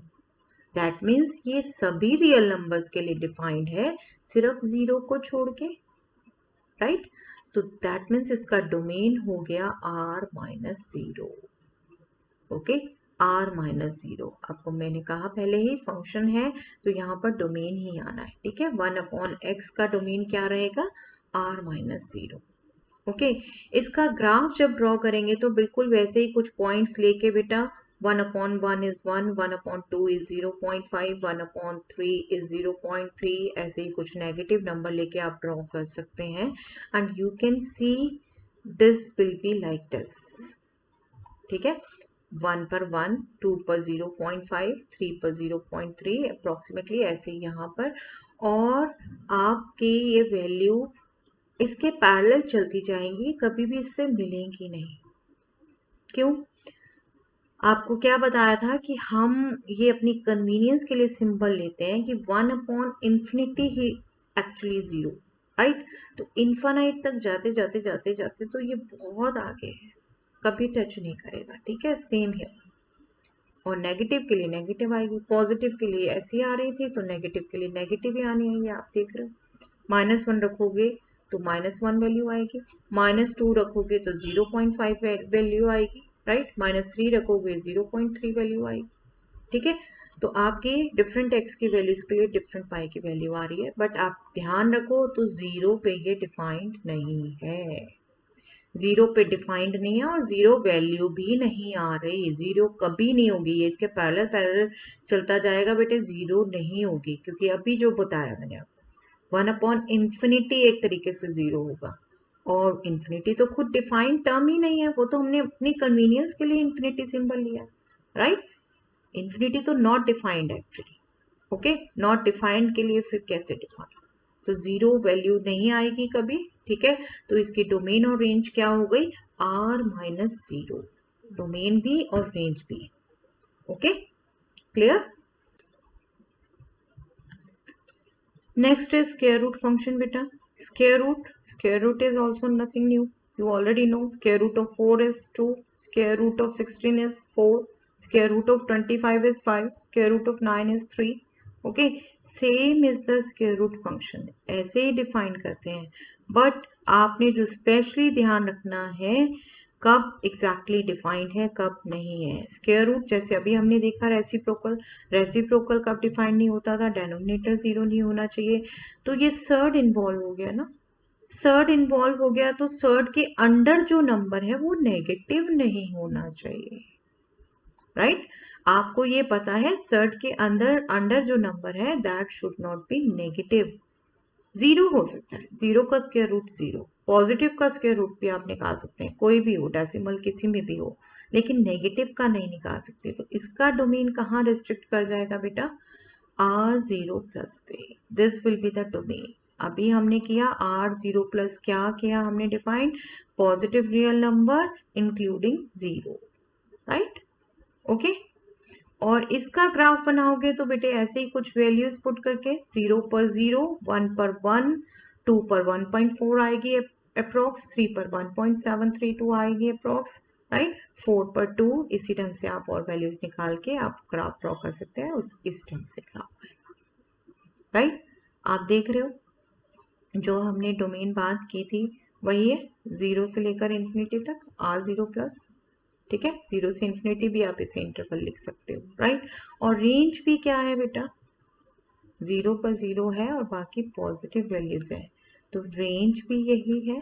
दैट मीन्स ये सभी रियल नंबर्स के लिए डिफाइंड है, सिर्फ 0 को छोड़ के, राइट। तो दैट मीन्स इसका डोमेन हो गया r-0, ओके, r-0। आपको मैंने कहा पहले ही फंक्शन है तो यहाँ पर डोमेन ही आना है, ठीक है। 1 अपॉन एक्स का डोमेन क्या रहेगा, r-0, ओके। इसका ग्राफ जब ड्रॉ करेंगे तो बिल्कुल वैसे ही कुछ पॉइंट्स लेके बेटा 1 upon 1 is 1, 1 upon 2 is 0.5, 1 upon 3 is 0.3, ऐसे ही कुछ नेगेटिव नंबर लेके आप ड्रॉ कर सकते हैं, and you can see this will be like this, ठीक है। 1 पर 1, 2 पर 0.5, 3 पर 0.3 अप्रोक्सीमेटली, ऐसे ही यहाँ पर, और आपकी ये वैल्यू इसके पैरेलल चलती जाएंगी, कभी भी इससे मिलेंगी नहीं। क्यों? आपको क्या बताया था कि हम ये अपनी कन्वीनियंस के लिए सिंबल लेते हैं कि 1/infinity ही एक्चुअली जीरो, राइट? तो इन्फानाइट तक जाते जाते जाते जाते तो ये बहुत आगे है, कभी टच नहीं करेगा, ठीक है? सेम है। और नेगेटिव के लिए नेगेटिव आएगी, पॉजिटिव के लिए ऐसी आ रही थी तो नेगेटिव के लिए नेगेटिव ही आनी है, ये आप देख रहे हो। -1 रखोगे तो -1 वैल्यू आएगी, -2 रखोगे तो 0.5 वैल्यू आएगी, राइट? -3 रखोगे 0.3 वैल्यू आएगी, ठीक है? तो आपकी डिफरेंट एक्स की वैल्यूज के लिए डिफरेंट पाई की वैल्यू आ रही है, बट आप ध्यान रखो तो जीरो पे ये डिफाइंड नहीं है, जीरो पे डिफाइंड नहीं है और जीरो वैल्यू भी नहीं आ रही, जीरो कभी नहीं होगी, ये इसके पैरेलल पैरेलल चलता जाएगा बेटे, जीरो नहीं होगी, क्योंकि अभी जो बताया मैंने आपको 1/infinity एक तरीके से जीरो होगा, और इन्फिनिटी तो खुद डिफाइंड टर्म ही नहीं है, वो तो हमने अपनी कन्वीनियंस के लिए इन्फिनिटी सिंबल लिया, राइट? इन्फिनिटी तो not defined actually, okay? Not defined के लिए फिर कैसे डिफाइंड? तो जीरो वैल्यू नहीं आएगी कभी, ठीक है? तो इसकी डोमेन और रेंज क्या हो गई? R-0, डोमेन भी और रेंज भी, okay? Clear? Next is square root function बेटा। Square root is also nothing new, you already know. Square root of 4 is 2, square root of 16 is 4, square root of 25 is 5, square root of 9 is 3, okay? Same is the square root function, ऐसे ही define करते हैं, but आपने जो specially ध्यान रखना है कब exactly defined है कब नहीं है। स्क्वायर रूट जैसे अभी हमने देखा रेसिप्रोकल कब डिफाइंड नहीं होता था, डेनोमिनेटर जीरो नहीं होना चाहिए, तो ये सर्ड इन्वॉल्व हो गया ना, सर्ड इन्वॉल्व हो गया तो सर्ड के अंडर जो नंबर है वो नेगेटिव नहीं होना चाहिए, राइट? आपको ये पता है सर्ड के अंडर जो नंबर है that should not be negative. Zero हो सकता है, जीरो का स्क्वायर रूट जीरो, पॉजिटिव का स्क्वायर रूट भी आप निकाल सकते हैं, कोई भी हो, डेसिमल किसी में भी हो, लेकिन नेगेटिव का नहीं निकाल सकते। तो इसका डोमेन कहाँ रिस्ट्रिक्ट कर जाएगा बेटा? R0+ पे, this will be the domain. अभी हमने किया R0+, क्या किया हमने define? Positive real number including zero, right? Okay? और इसका ग्राफ बनाओगे तो बेटे ऐसे ही कुछ वैल्यूज पुट करके 0 पर 0, 1 पर 1, 2 पर 1.4 आएगी अप्रोक्स, 3 पर 1.732 आएगी अप्रोक्स, राइट? 4 पर 2, इसी ढंग से आप और वैल्यूज निकाल के आप ग्राफ ड्रॉ कर सकते हैं, इस ढंग से ग्राफ आएगा, राइट? आप देख रहे हो जो हमने डोमेन बात की थी वही है, 0 से लेकर इंफिनिटी तक R0+, ठीक है? 0 से इंफिनिटी भी आप इसे इंटरवल लिख सकते हो, राइट? और रेंज भी क्या है बेटा? 0 पर 0 है और बाकी पॉजिटिव वैल्यूज है, तो रेंज भी यही है,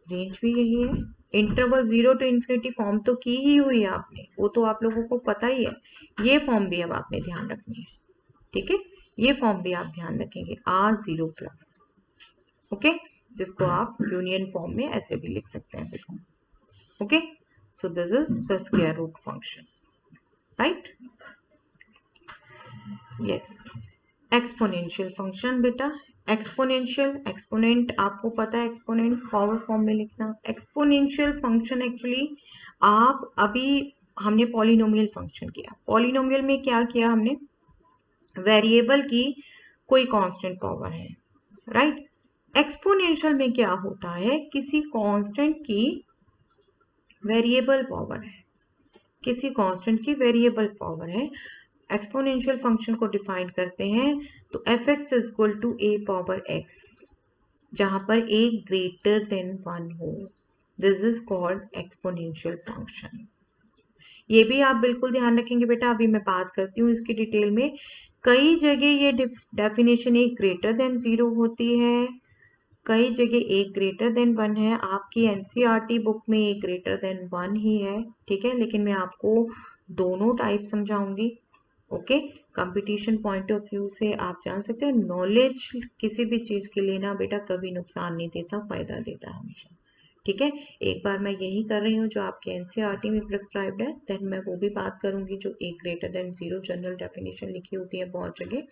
रेंज भी यही है। इंटरवल 0 टू इंफिनिटी फॉर्म तो की ही हुई है आपने, वो तो आप लोगों को पता ही है, ये फॉर्म भी अब आपने ध्यान रखनी है, ठीक है? ये फॉर्म भी आप ध्यान रखेंगे R0+, ओके? जिसको आप यूनियन फॉर्म में ऐसे भी लिख सकते हैं बेटा, okay? So this is the square root function, right? Yes. Exponential function बेटा, एक्सपोनेंट आपको पता है, एक्सपोनेंट पावर फॉर्म में लिखना। एक्सपोनेंशियल फंक्शन एक्चुअली आप अभी हमने पॉलिनोमियल फंक्शन किया, पॉलिनोमियल में क्या किया हमने? वेरिएबल की कोई कांस्टेंट पावर है, राइट? एक्सपोनेंशियल में क्या होता है? किसी कांस्टेंट की वेरिएबल पावर है, किसी कांस्टेंट की वेरिएबल पावर है। एक्सपोनेंशियल फंक्शन को डिफाइन करते हैं तो f(x) is equal to a power x, जहां पर a ग्रेटर देन 1 हो, this is called exponential function. ये भी आप बिल्कुल ध्यान रखेंगे बेटा, अभी मैं बात करती हूँ इसकी डिटेल में। कई जगह ये डेफिनेशन a ग्रेटर देन 0 होती है, कई जगह a ग्रेटर देन 1 है, आपकी NCERT बुक में a ग्रेटर देन 1 ही है, ठीक है? लेकिन मैं आपको दोनों टाइप समझाऊंगी, okay? Competition point of view से आप जान सकते हो, नॉलेज किसी भी चीज़ के लिए ना बेटा कभी नुकसान नहीं देता, फायदा देता है हमेशा, ठीक है? एक बार मैं यही कर रही हूँ जो आपके NCERT में प्रिस्क्राइब्ड है, देन मैं वो भी बात करूंगी जो a greater than 0 general definition लिखी होती है बहुत जगह।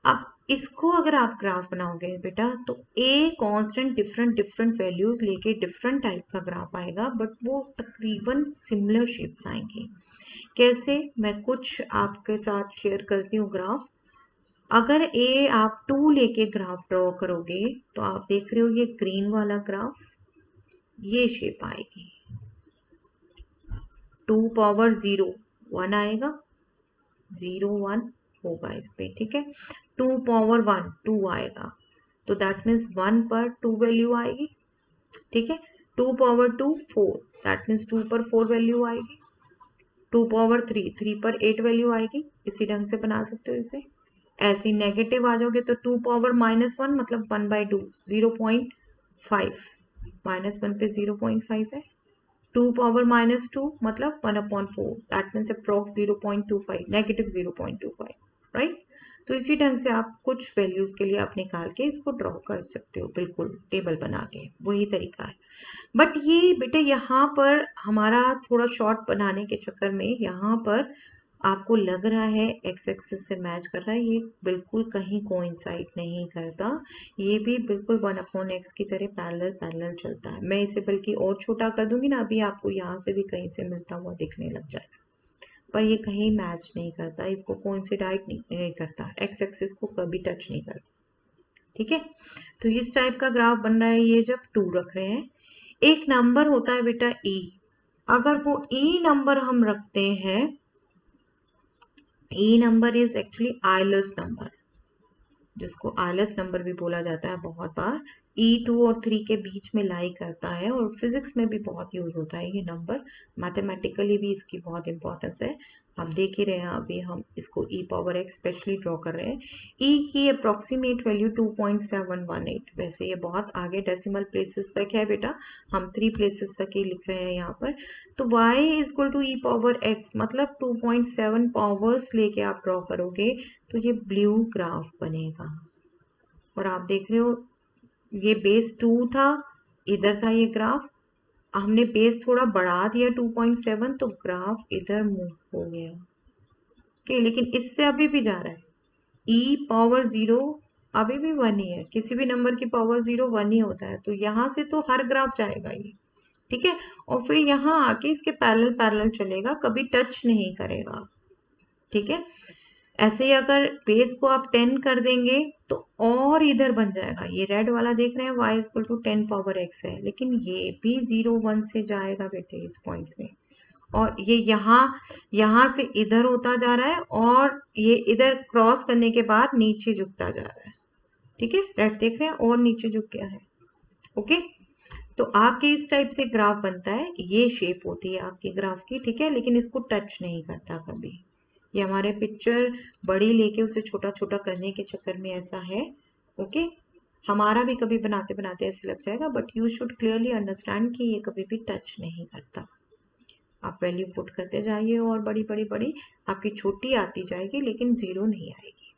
अब इसको अगर आप ग्राफ बनाओगे बेटा तो a constant different different values लेके डिफरेंट टाइप का ग्राफ आएगा, बट वो तकरीबन सिमिलर शेप्स आएंगे। कैसे, मैं कुछ आपके साथ शेयर करती हूँ ग्राफ। अगर ए आप 2 लेके ग्राफ ड्रॉ करोगे तो आप देख रहे हो ये ग्रीन वाला ग्राफ, ये शेप आएगी। 2 पावर 0 1 आएगा, 0 1 होगा इस पे, ठीक है। 2 पावर 1 2 आएगा, तो दैट मीन्स 1 पर 2 वैल्यू आएगी, ठीक है। 2 पावर 2 4, दैट मीन्स 2 पर 4 वैल्यू आएगी। 2 पावर 3 3 पर 8 वैल्यू आएगी। इसी ढंग से बना सकते हो इसे। ऐसे नेगेटिव आ जाओगे तो 2 पावर -1 मतलब 1/2 0.5, -1 पे 0.5 है। 2 पावर -2 मतलब 1/4, दैट मीन्स अप्रॉक्स 0.25, -0.25, राइट। तो इसी ढंग से आप कुछ वैल्यूज के लिए आप निकाल के इसको ड्रॉ कर सकते हो, बिल्कुल टेबल बना के, वही तरीका है। बट ये बेटे यहाँ पर हमारा थोड़ा शॉर्ट बनाने के चक्कर में यहाँ पर आपको लग रहा है एक्स एक्सिस से मैच कर रहा है, ये बिल्कुल कहीं कोइंसाइड नहीं करता। ये भी बिल्कुल 1/x की तरह पैरेलल पैरेलल चलता है। मैं इसे बल्कि और छोटा कर दूंगी ना, अभी आपको यहाँ से भी कहीं से मिलता हुआ दिखने लग जाएगा, पर ये कहीं मैच नहीं करता, इसको कोइंसाइड नहीं करता, एक्स एक्सिस को कभी टच नहीं करता, ठीक है। तो इस टाइप का ग्राफ बन रहा है ये जब 2 रख रहे हैं। एक नंबर होता है बेटा ई, अगर वो ई नंबर हम रखते हैं, E number is actually Euler's number, जिसको आइलस नंबर भी बोला जाता है बहुत बार। E2 और 3 के बीच में लाई करता है और फिजिक्स में भी बहुत यूज होता है ये नंबर, मैथमेटिकली भी इसकी बहुत इंपॉर्टेंस है। हम देख ही रहे हैं, अभी हम इसको e power x specially draw कर रहे हैं। e की अप्रोक्सीमेट वैल्यू 2.718, वैसे ये बहुत आगे डेसिमल प्लेसेस तक है बेटा, हम 3 प्लेसेस तक ही लिख रहे हैं यहाँ पर। तो y is equal to e power x मतलब 2.7 पावर्स लेके आप ड्रॉ करोगे तो ये ब्लू ग्राफ बनेगा। और आप देख रहे हो ये बेस 2 था, इधर था ये ग्राफ, हमने बेस थोड़ा बढ़ा दिया 2.7 तो ग्राफ इधर मूव हो गया, ओके। लेकिन इससे अभी भी जा रहा है, ई पावर 0 अभी भी 1 ही है, किसी भी नंबर की पावर 0 1 ही होता है, तो यहाँ से तो हर ग्राफ जाएगा ये, ठीक है। और फिर यहाँ आके इसके पैरेलल पैरेलल चलेगा, कभी टच नहीं करेगा, ठीक है। ऐसे ही अगर बेस को आप 10 कर देंगे तो और इधर बन जाएगा, ये रेड वाला देख रहे हैं y equal to 10 power x है, लेकिन ये भी 0 1 से जाएगा बेटे इस पॉइंट से, और ये यहाँ से इधर होता जा रहा है और ये इधर क्रॉस करने के बाद नीचे झुकता जा रहा है, ठीक है। रेड देख रहे हैं और नीचे झुक गया है, ओके। तो आपके इस टाइप से ग्राफ बनता है, ये शेप होती है आपकी ग्राफ की, ठीक है, लेकिन इसको टच नहीं करता कभी। ये हमारे पिक्चर बड़ी लेके उसे छोटा छोटा करने के चक्कर में ऐसा है, ओके। हमारा भी कभी बनाते बनाते ऐसे लग जाएगा, but you should clearly understand कि ये कभी भी टच नहीं करता। आप वैल्यू पुट करते जाइए और बड़ी बड़ी बड़ी आपकी छोटी आती जाएगी, लेकिन 0 नहीं आएगी,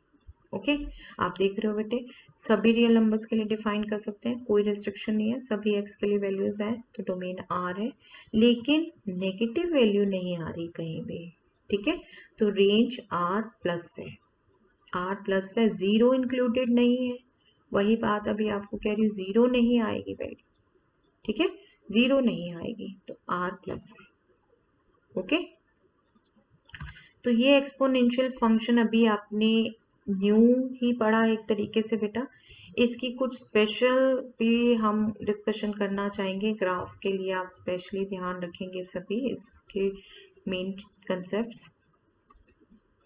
ओके। आप देख रहे हो बेटे, सभी रियल नंबर्स के लिए डिफाइन कर सकते हैं, कोई रेस्ट्रिक्शन नहीं है, सभी x के लिए वैल्यूज है तो डोमेन R है, लेकिन नेगेटिव वैल्यू नहीं आ रही कहीं भी, ठीक है। तो रेंज R प्लस है, R प्लस है, 0 इंक्लूडेड नहीं है, वही बात अभी आपको कह रही हूँ, 0 नहीं आएगी वैल्यू, ठीक है, 0 नहीं आएगी, तो R प्लस है, ओके। तो ये एक्सपोनेंशियल फंक्शन अभी आपने न्यू ही पढ़ा एक तरीके से बेटा, इसकी कुछ स्पेशल भी हम डिस्कशन करना चाहेंगे, ग्राफ के लिए आप स्पेशली ध्यान रखेंगे सभी इसके मेन कंसेप्ट्स,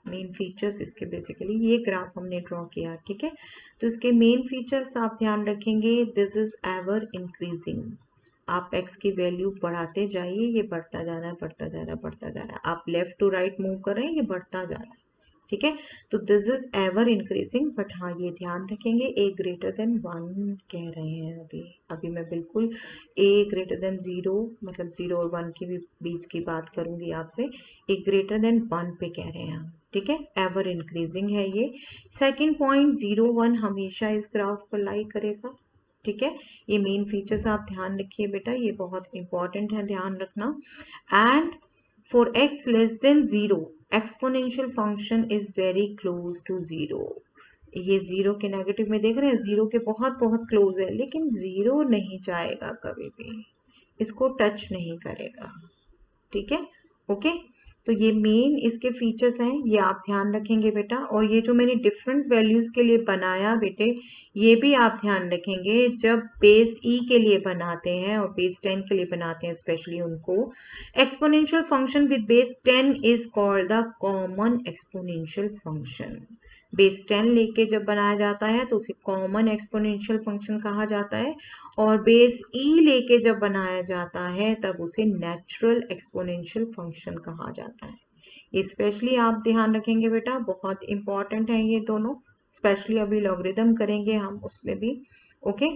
मेन फीचर्स इसके। बेसिकली ये ग्राफ हमने ड्रॉ किया, ठीक है, तो इसके मेन फीचर्स आप ध्यान रखेंगे, दिस इज एवर इंक्रीजिंग, आप x की वैल्यू बढ़ाते जाइए, ये बढ़ता जा रहा है बढ़ता जा रहा है बढ़ता जा रहा है, आप लेफ्ट टू राइट मूव कर रहे हैं, ये बढ़ता जा रहा है, ठीक है। तो this is ever increasing, but हाँ ये ध्यान रखेंगे a ग्रेटर देन 1 कह रहे हैं अभी, अभी मैं बिल्कुल a ग्रेटर देन 0 मतलब 0 और 1 के भी बीच की बात करूंगी आपसे, a ग्रेटर देन 1 पे कह रहे हैं हम, ठीक है, एवर इंक्रीजिंग है ये। सेकेंड पॉइंट 0 1 हमेशा इस ग्राफ पर लाई करेगा, ठीक है। ये मेन फीचर्स आप ध्यान रखिए बेटा, ये बहुत इंपॉर्टेंट है ध्यान रखना। And for x less than 0 exponential function is very close to 0, ये जीरो के नेगेटिव में देख रहे हैं, जीरो के बहुत बहुत क्लोज है, लेकिन जीरो नहीं जाएगा कभी भी, इसको टच नहीं करेगा। ठीक है, ओके। तो ये मेन इसके फीचर्स हैं, ये आप ध्यान रखेंगे बेटा। और ये जो मैंने डिफरेंट वैल्यूज के लिए बनाया बेटे, ये भी आप ध्यान रखेंगे जब बेस ई के लिए बनाते हैं और बेस 10 के लिए बनाते हैं, स्पेशली उनको। Exponential function with base 10 is called the common exponential function. Base 10 लेके जब बनाया जाता है तो उसे कॉमन एक्सपोनेंशियल फंक्शन कहा जाता है, और बेस ई लेके जब बनाया जाता है तब उसे नेचुरल एक्सपोनेंशियल फंक्शन कहा जाता है। ये स्पेशली आप ध्यान रखेंगे बेटा, बहुत इंपॉर्टेंट है ये दोनों, स्पेशली अभी लॉगरिदम करेंगे हम उसमें भी। ओके,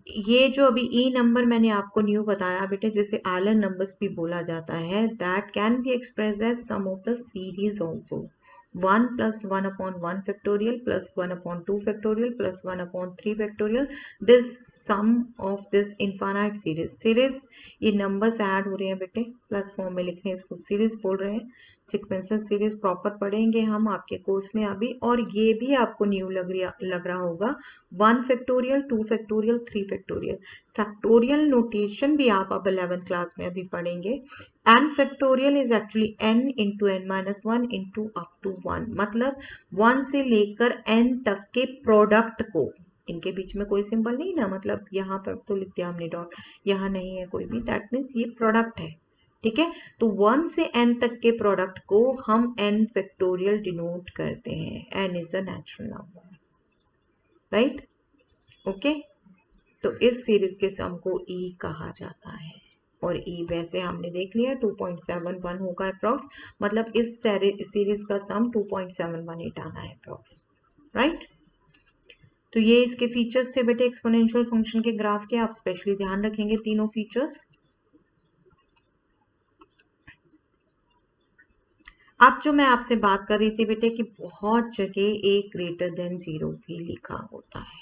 ये जो अभी ई नंबर मैंने आपको न्यू बताया बेटे, जिसे एलन नंबर्स भी बोला जाता है, that can be express as sum of the series also. 1 plus 1 upon 1 factorial plus 1 upon 2 factorial plus 1 upon 3 factorial, this sum of this infinite series। Series ये नंबर्स ऐड हो रहे हैं बेटे, प्लस फॉर्म में लिख रहे हैं, इसको सीरीज बोल रहे हैं। सिक्वेंसर सीरीज प्रॉपर पढ़ेंगे हम आपके कोर्स में अभी। और ये भी आपको न्यू लग रहा होगा, 1 factorial, 2 factorial, 3 factorial. Factorial notation भी आप अब 11th क्लास में अभी पढ़ेंगे। n factorial is actually n into N minus one into up to 1, मतलब 1 से लेकर n तक के प्रोडक्ट को, इनके बीच में कोई सिंबल नहीं ना, मतलब यहाँ पर तो लिख दिया हमने डॉट, यहाँ नहीं है कोई भी, दैट मीन्स ये प्रोडक्ट है। ठीक है, तो 1 से n तक के प्रोडक्ट को हम n फैक्टोरियल डिनोट करते हैं। n is a natural number, right, okay. तो इस सीरीज के सम को e कहा जाता है, और e वैसे हमने देख लिया 2.71 होगा अप्रॉक्स, मतलब इस सीरीज का सम 2.718 आना है अप्रॉक्स, राइट। तो ये इसके फीचर्स थे बेटे एक्सपोनेंशियल फंक्शन के ग्राफ के, आप स्पेशली ध्यान रखेंगे तीनों फीचर्स। अब जो मैं आपसे बात कर रही थी बेटे कि बहुत जगह a ग्रेटर देन 0 भी लिखा होता है,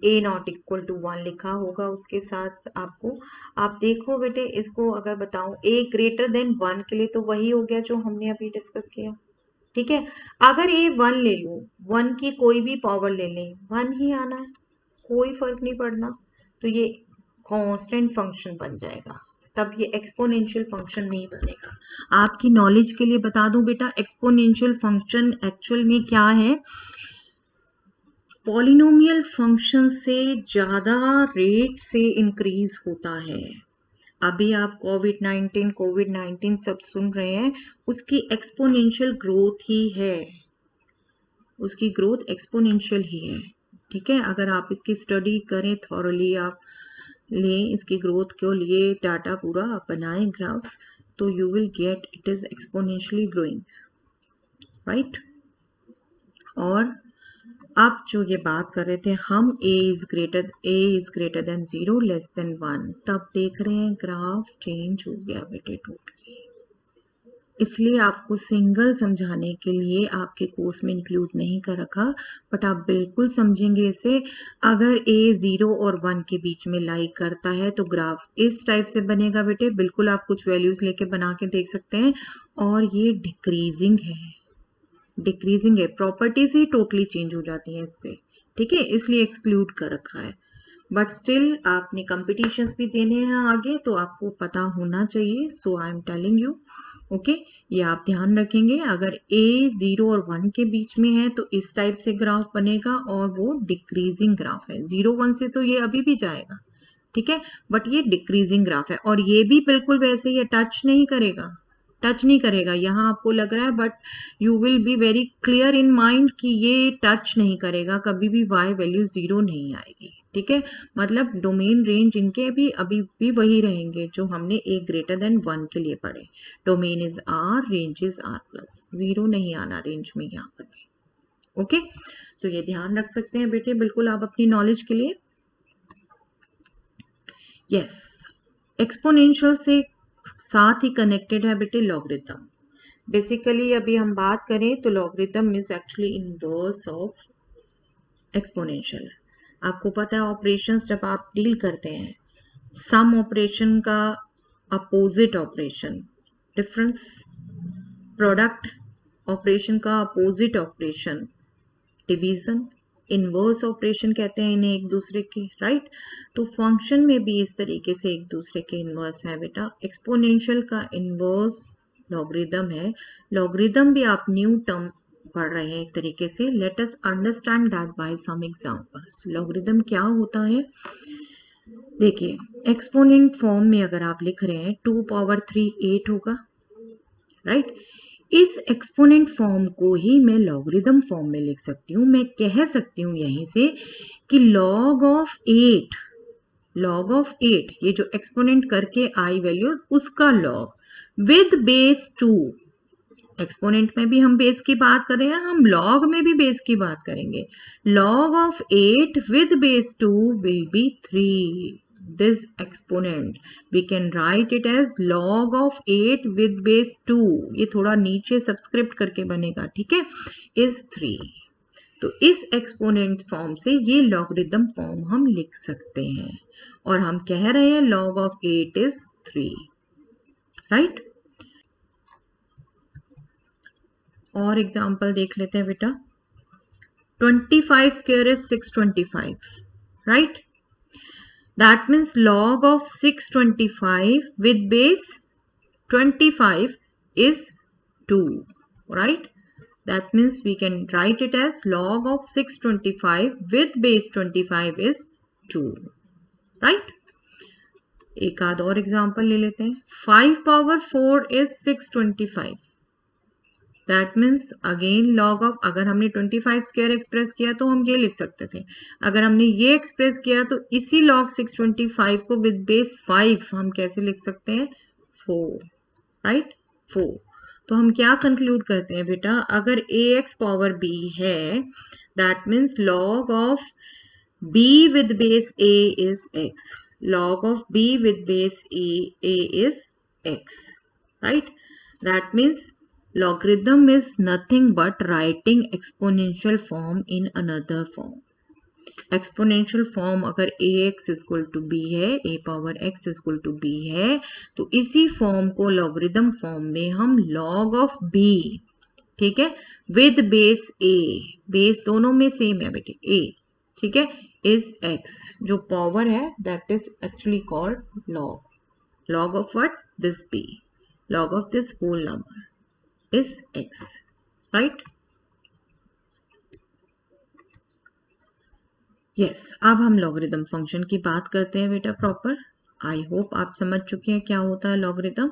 a नॉट इक्वल टू 1 लिखा होगा उसके साथ आपको। आप देखो बेटे, इसको अगर बताऊं a ग्रेटर देन 1 के लिए तो वही हो गया जो हमने अभी डिस्कस किया। ठीक है, अगर a 1 ले लूं, 1 की कोई भी पावर ले लें, 1 ही आना है, कोई फर्क नहीं पड़ना, तो ये कांस्टेंट फंक्शन बन जाएगा, तब ये एक्सपोनेंशियल फंक्शन नहीं बनेगा। आपकी नॉलेज के लिए बता दूं बेटा, एक्सपोनेंशियल फंक्शन एक्चुअल में क्या है, पॉलिनोमियल फंक्शन से ज्यादा रेट से इंक्रीज होता है। अभी आप कोविड 19 सब सुन रहे हैं, उसकी एक्सपोनेंशियल ग्रोथ ही है, उसकी ग्रोथ एक्सपोनेंशियल ही है। ठीक है, अगर आप इसकी स्टडी करें थॉरली, आप लें इसकी ग्रोथ के लिए डाटा पूरा आप बनाएं ग्राफ्स, तो you will get it is exponentially growing, right. और अब जो ये बात कर रहे थे हम, a is greater than 0 less than 1, तब देख रहे हैं ग्राफ चेंज हो गया बेटे टोटली। इसलिए आपको सिंगल समझाने के लिए आपके कोर्स में इंक्लूड नहीं कर रखा, बट आप बिल्कुल समझेंगे इसे। अगर a 0 और 1 के बीच में लाई करता है तो ग्राफ इस टाइप से बनेगा बेटे, बिल्कुल आप कुछ वैल्यूज लेके बना के देख सकते हैं, और ये डिक्रीजिंग है, प्रॉपर्टीज ही टोटली चेंज हो जाती हैं इससे। ठीक है, इसलिए एक्सक्लूड कर रखा है, बट स्टिल आपने कंपटीशंस भी देने हैं आगे, तो आपको पता होना चाहिए, so I am telling you, okay. ये आप ध्यान रखेंगे, अगर a 0 और 1 के बीच में है तो इस टाइप से ग्राफ बनेगा, और वो डिक्रीजिंग ग्राफ है, 0 1 से तो ये अभी भी जाएगा, ठीक है, बट ये डिक्रीजिंग ग्राफ है। और ये भी बिल्कुल वैसे ही टच नहीं करेगा, यहाँ आपको लग रहा है, but you will be very clear in mind कि ये टच नहीं करेगा, कभी भी y वैल्यू 0 नहीं आएगी। ठीक है, मतलब डोमेन रेंज इनके भी अभी भी वही रहेंगे जो हमने a ग्रेटर देन 1 के लिए पढ़े, domain is r, range is r plus, 0 नहीं आना रेंज में यहाँ पर भी। ओके, तो ये ध्यान रख सकते हैं बेटे बिल्कुल आप अपनी नॉलेज के लिए। यस, एक्सपोनेंशियल से साथ ही कनेक्टेड है बेटे लॉगरिथम। बेसिकली अभी हम बात करें तो logarithm is actually inverse of exponential. आपको पता है ऑपरेशंस जब आप डील करते हैं, सम ऑपरेशन का opposite operation, difference, product operation का opposite operation division, inverse operation कहते हैं इन्हें एक दूसरे के, राइट। तो फंक्शन में भी इस तरीके से एक दूसरे के इनवर्स है बेटा। एक्सपोनेंशियल का इनवर्स लॉगरिदम है। लॉगरिदम भी आप न्यू टर्म पढ़ रहे हैं एक तरीके से। Let us understand that by some examples. Logarithm क्या होता है, देखिए एक्सपोनेंट फॉर्म में अगर आप लिख रहे हैं 2 पावर 3 8 होगा, राइट। इस एक्सपोनेंट फॉर्म को ही मैं लॉगरिदम फॉर्म में लिख सकती हूँ। मैं कह सकती हूँ यहीं से कि log of 8 ये जो एक्सपोनेंट करके आई वैल्यूज उसका लॉग विद बेस 2। एक्सपोनेंट में भी हम बेस की बात कर रहे हैं, हम लॉग में भी बेस की बात करेंगे। log of 8 with base 2 will be 3. This exponent we can write it as log of 8 with base 2. ये थोड़ा नीचे सबस्क्रिप्ट करके बनेगा, ठीक है, is 3। तो इस एक्सपोनेंट फॉर्म से ये लॉगरिदम फॉर्म हम लिख सकते हैं और हम कह रहे हैं log of 8 is 3, राइट। और एग्जाम्पल देख लेते हैं बेटा। 25 square is 625, right? That means log of 625 with base 25 is 2, right? That means we can write it as log of 625 with base 25 is 2, right? एक आध और एग्जाम्पल ले लेते हैं। 5 power 4 is 625. That means again log of, अगर हमने 25 square express किया तो हम ये लिख सकते थे, अगर हमने ये एक्सप्रेस किया तो इसी लॉग 625 को विद बेस 5 हम कैसे लिख सकते हैं, 4, राइट, 4। तो हम क्या कंक्लूड करते हैं बेटा, अगर ax पावर b है that means log of b with base a is x, log of b with base a is x, right? That means logarithm is nothing but writing exponential form in another form. Exponential form अगर ax equal to b है, a power x equal to b है, तो इसी form को logarithm form में हम log of b, ठीक है, विद बेस a, बेस दोनों में सेम है बेटे a, ठीक है, इज x, जो पावर है that is actually called log of what, this b, log of this whole number is x, right? yes, अब हम लॉगरिदम फंक्शन की बात करते हैं बेटा प्रॉपर। आई होप आप समझ चुके हैं क्या होता है लॉगरिदम।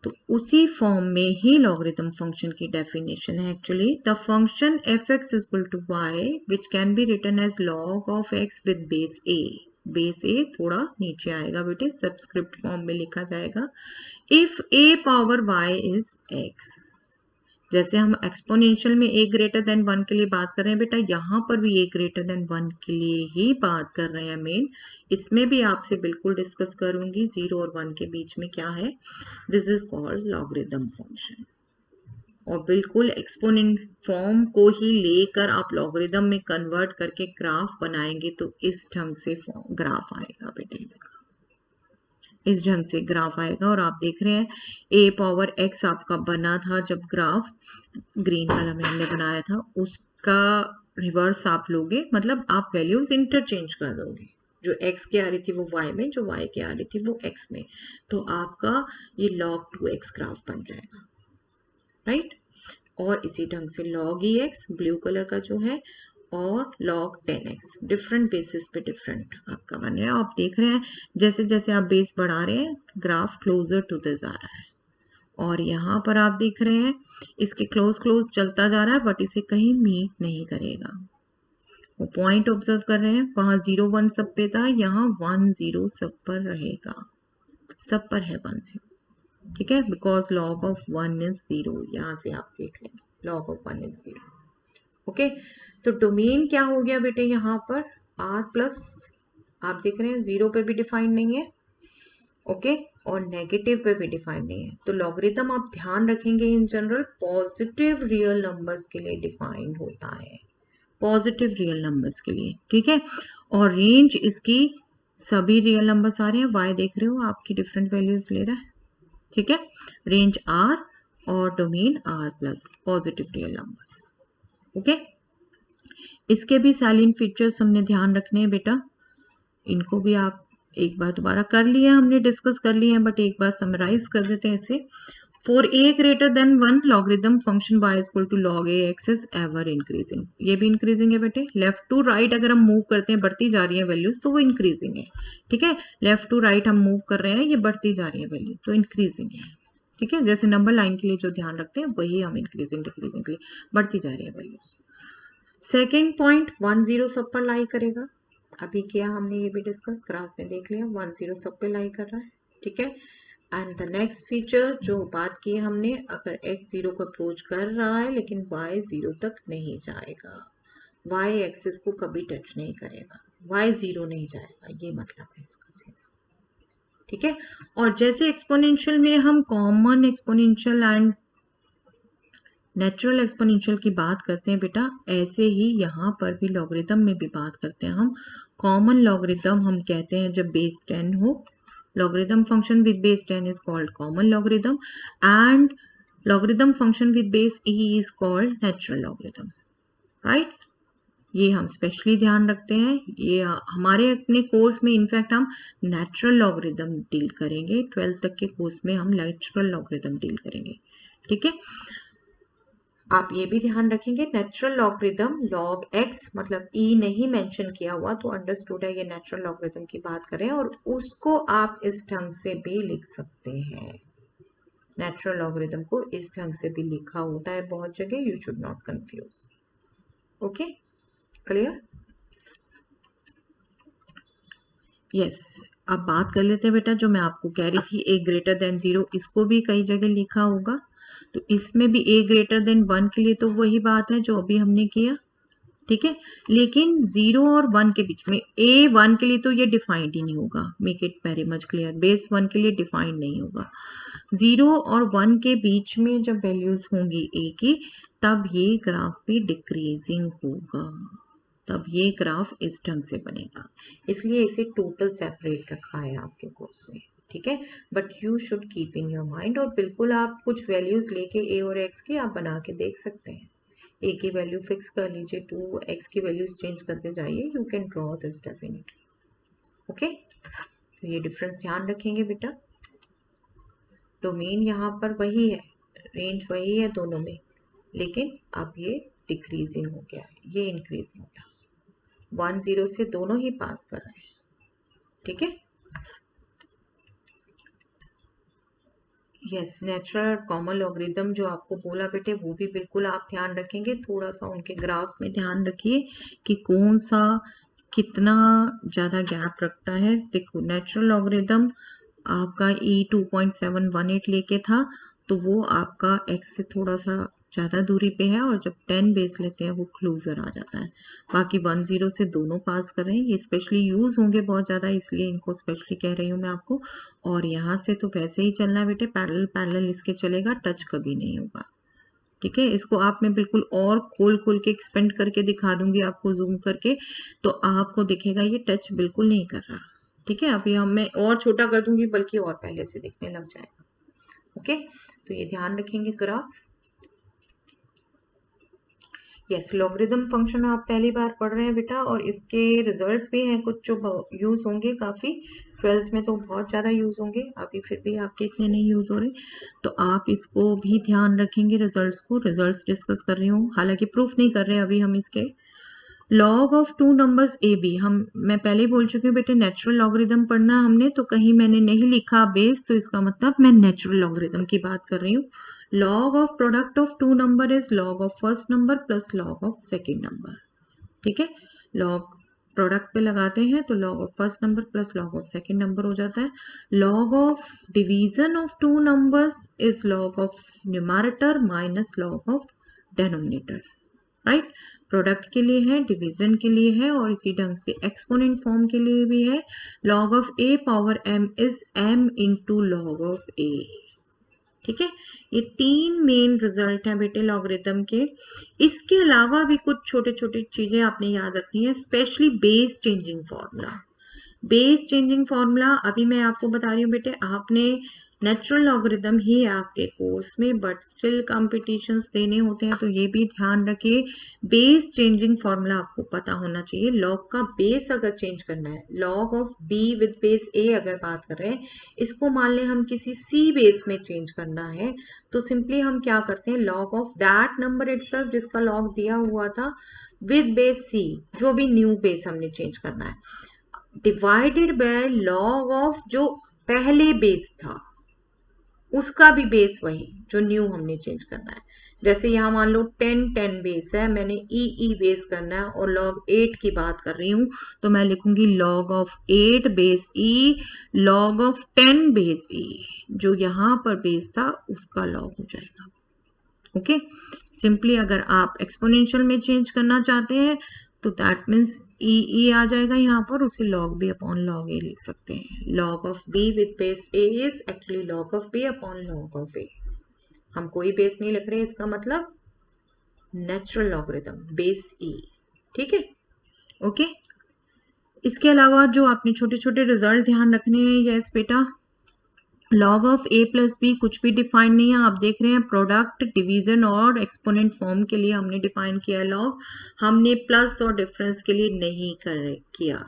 तो उसी फॉर्म में ही लॉगरिदम फंक्शन की डेफिनेशन है actually. The function F x equal to Y which can be written as log of X with base A, base A थोड़ा नीचे आएगा बेटे, सबस्क्रिप्ट फॉर्म में लिखा जाएगा। If A power Y is X, जैसे हम एक्सपोनेंशियल में a ग्रेटर देन 1 के लिए बात कर रहे हैं बेटा, यहाँ पर भी a ग्रेटर देन 1 के लिए ही बात कर रहे हैं मेन। इसमें भी आपसे बिल्कुल डिस्कस करूंगी 0 और 1 के बीच में क्या है। This is called logarithm function. और बिल्कुल एक्सपोनेंट फॉर्म को ही लेकर आप लॉगरिदम में कन्वर्ट करके ग्राफ बनाएंगे तो इस ढंग से ग्राफ आएगा बेटे, इसका इस ढंग से ग्राफ आएगा। और आप देख रहे हैं a पावर x आपका बना था जब ग्राफ ग्रीन कलर में हमने बनाया था, उसका रिवर्स आप लोगे, मतलब आप वैल्यूज इंटरचेंज कर दोगे, जो x की आ रही थी वो y में, जो y की आ रही थी वो x में, तो आपका ये log 2x ग्राफ बन जाएगा, राइट। और इसी ढंग से log ex ब्लू कलर का जो है और log 10x डिफरेंट बेसिस पे डिफरेंट आपका बन रहा है। आप देख रहे हैं जैसे जैसे आप बेस बढ़ा रहे हैं ग्राफ क्लोजर टू दिस आ रहा है, और यहाँ पर आप देख रहे हैं इसके क्लोज चलता जा रहा है बट इसे कहीं मीट नहीं करेगा। वो पॉइंट ऑब्जर्व कर रहे हैं, वहां 0 1 सब पे था, यहाँ 1 0 सब पर रहेगा, सब पर है 1 0, ठीक है, बिकॉज log ऑफ 1 इज 0। यहाँ से आप देख लें log ऑफ 1 इज 0, ओके। तो डोमेन क्या हो गया बेटे, यहाँ पर r प्लस, आप देख रहे हैं 0 पे भी डिफाइंड नहीं है, ओके, और नेगेटिव पे भी डिफाइंड नहीं है। तो लॉगरिदम आप ध्यान रखेंगे in general positive real numbers के लिए डिफाइंड होता है, पॉजिटिव रियल नंबर्स के लिए, ठीक है। और रेंज इसकी सभी रियल नंबर्स आ रहे हैं, y देख रहे हो आपकी डिफरेंट वैल्यूज ले रहा है, ठीक है। रेंज r और domain are plus positive real numbers. Okay, इसके भी सैलिएंट फीचर्स हमने ध्यान रखने हैं बेटा, इनको भी आप एक बार दोबारा कर लिए, हमने डिस्कस कर लिए हैं, बट एक बार समराइज कर देते हैं इसे। For a greater than 1 logarithm function y is equal to log a x is ever increasing, ये भी इंक्रीजिंग है बेटे। लेफ्ट टू राइट अगर हम मूव करते हैं, बढ़ती जा रही है वैल्यूज, तो वो इंक्रीजिंग है। ठीक है, लेफ्ट टू राइट हम मूव कर रहे हैं, ये बढ़ती जा रही है वैल्यू, तो इंक्रीजिंग है। ठीक है, जैसे नंबर लाइन के लिए जो ध्यान रखते हैं वही हम इंक्रीजिंग डिक्रीजिंग के लिए, बढ़ती जा रही है वैल्यूज। सेकेंड पॉइंट 10 सब पर लाई करेगा, अभी किया हमने, ये भी डिस्कस ग्राफ में देख लिया, 10 सब पे लाई कर रहा है। ठीक है, एंड द नेक्स्ट फीचर जो बात की हमने, अगर x 0 को अप्रोच कर रहा है लेकिन y 0 तक नहीं जाएगा, y एक्सिस को कभी टच नहीं करेगा, y 0 नहीं जाएगा, ये मतलब है इसका सीधा। ठीक है, और जैसे एक्सपोनेंशियल में हम common exponential and natural exponential की बात करते हैं बेटा, ऐसे ही यहाँ पर भी लॉगरिथम में भी बात करते हैं हम। कॉमन लॉगरिथम हम कहते हैं जब बेस 10 हो, logarithm function with base 10 is called common logarithm and logarithm function with base e is called natural logarithm, right? ये हम स्पेशली ध्यान रखते हैं, ये हमारे अपने कोर्स में इनफैक्ट हम नेचुरल लॉगरिथम डील करेंगे, 12th तक के कोर्स में हम नेचुरल लॉगरिथम डील करेंगे। ठीक है, आप ये भी ध्यान रखेंगे, नेचुरल लॉगरिथम लॉग एक्स, मतलब ई नहीं मेंशन किया हुआ तो अंडरस्टूड है ये नेचुरल लॉगरिथम की बात करें, और उसको आप इस ढंग से भी लिख सकते हैं। नेचुरल लॉगरिथम को इस ढंग से भी लिखा होता है बहुत जगह, you should not confuse. Okay, clear? Yes, अब बात कर लेते हैं बेटा, जो मैं आपको कह रही थी a ग्रेटर देन 0, इसको भी कई जगह लिखा होगा, तो इसमें भी a ग्रेटर देन 1 के लिए तो वही बात है जो अभी हमने किया। ठीक है, लेकिन 0 और 1 के बीच में a 1 के लिए तो ये डिफाइंड ही नहीं होगा, make it very much clear, base 1 के लिए डिफाइंड नहीं होगा। 0 और 1 के बीच में जब वैल्यूज होंगी a की, तब ये ग्राफ भी डिक्रीजिंग होगा, तब ये ग्राफ इस ढंग से बनेगा, इसलिए इसे टोटल सेपरेट रखा है आपके कोर्स में। ठीक है, but you should keep in your mind, और बिल्कुल आप कुछ वैल्यूज लेके ए और एक्स की आप बना के देख सकते हैं। ए की वैल्यू फिक्स कर लीजिए, 2x की वैल्यूज चेंज करते जाइए, you can draw this definitely. Okay, तो ये डिफरेंस ध्यान रखेंगे बेटा। डोमेन यहाँ पर वही है, रेंज वही है दोनों में, लेकिन अब ये डिक्रीजिंग हो गया है, ये इंक्रीजिंग था, 1 0 से दोनों ही पास कर रहे हैं। ठीक है, यस, नेचुरल कॉमन लॉगरिथम जो आपको बोला बेटे, वो भी बिल्कुल आप ध्यान रखेंगे, थोड़ा सा उनके ग्राफ में ध्यान रखिए कि कौन सा कितना ज़्यादा गैप रखता है। देखो, नेचुरल लॉगरिथम आपका e 2.718 लेके था, तो वो आपका x से थोड़ा सा ज़्यादा दूरी पे है, और जब 10 बेस लेते हैं वो क्लोजर आ जाता है। बाकी 1 0 से दोनों पास कर रहे हैं, ये स्पेशली यूज़ होंगे बहुत ज़्यादा, इसलिए इनको स्पेशली कह रही हूँ मैं आपको। और यहाँ से तो वैसे ही चलना है बेटे, पैरेलल पैरेलल इसके चलेगा, टच कभी नहीं होगा। ठीक है, इसको आप मैं बिल्कुल और खोल के एक्सपेंड करके दिखा दूंगी आपको, जूम करके, तो आपको दिखेगा ये टच बिल्कुल नहीं कर रहा। ठीक है, अभी मैं और छोटा कर दूंगी, बल्कि और पहले से दिखने लग जाएगा। ओके, तो ये ध्यान रखेंगे ग्राफ। यस, लॉगरिथम फंक्शन आप पहली बार पढ़ रहे हैं बेटा, और इसके रिजल्ट्स भी हैं कुछ जो यूज होंगे काफी, 12th में तो बहुत ज़्यादा यूज़ होंगे, अभी फिर भी आपके इतने नहीं यूज़ हो रहे, तो आप इसको भी ध्यान रखेंगे। रिजल्ट्स को, रिजल्ट्स डिस्कस कर रही हूँ, हालांकि प्रूफ नहीं कर रहे अभी हम इसके। Log of 2 numbers A B, मैं पहले ही बोल चुकी हूँ बेटे, नेचुरल लॉगरिथम पढ़ना हमने, तो कहीं मैंने नहीं लिखा बेस, तो इसका मतलब मैं नेचुरल लॉगरिथम की बात कर रही हूँ। Log of product of 2 number is log of first number plus log of second number. ठीक है, लॉग प्रोडक्ट पे लगाते हैं तो log of first number plus log of second number हो जाता है। Log of division of 2 numbers is log of numerator minus log of denominator, right? Product के लिए है, डिवीजन के लिए है, और इसी ढंग से एक्सपोनेंट फॉर्म के लिए भी है। Log of a power m is m into log of a। ठीक है, ये 3 मेन रिजल्ट हैं बेटे लॉगरिथम के। इसके अलावा भी कुछ छोटे छोटे चीजें आपने याद रखनी है, specially base changing formula. Base changing formula अभी मैं आपको बता रही हूँ बेटे, आपने नेचुरल लॉगरिदम ही है आपके कोर्स में, बट स्टिल कॉम्पिटिशन्स देने होते हैं तो ये भी ध्यान रखिए। बेस चेंजिंग फॉर्मूला आपको पता होना चाहिए। लॉग का बेस अगर चेंज करना है, log of B with base A अगर बात कर रहे हैं, इसको मान लें हम किसी सी बेस में चेंज करना है, तो सिंपली हम क्या करते हैं, log of that number itself जिसका लॉग दिया हुआ था विद बेस सी, जो भी न्यू बेस हमने चेंज करना है, डिवाइडेड बाय लॉग ऑफ जो पहले बेस था उसका भी बेस वही जो न्यू हमने चेंज करना है। जैसे यहाँ मान लो 10 बेस है, मैंने ई बेस करना है और log 8 की बात कर रही हूँ, तो मैं लिखूंगी log of 8 base E log of 10 base E, जो यहाँ पर बेस था उसका log हो जाएगा। ओके, सिंपली अगर आप एक्सपोनेंशियल में चेंज करना चाहते हैं तो दैट मीन्स ई आ जाएगा यहाँ पर, उसे log b upon log a लिख सकते हैं। log of b with base a is actually log of b upon log of a। हम कोई बेस नहीं लिख रहे हैं, इसका मतलब नेचुरल लॉगरिथम बेस e। ठीक है, ओके। इसके अलावा जो आपने छोटे छोटे रिजल्ट ध्यान रखने हैं, यस बेटा, log of A plus B कुछ भी डिफाइन नहीं है। आप देख रहे हैं प्रोडक्ट, डिवीजन और एक्सपोनेंट फॉर्म के लिए हमने डिफाइन किया है लॉग, हमने प्लस और डिफरेंस के लिए नहीं किया।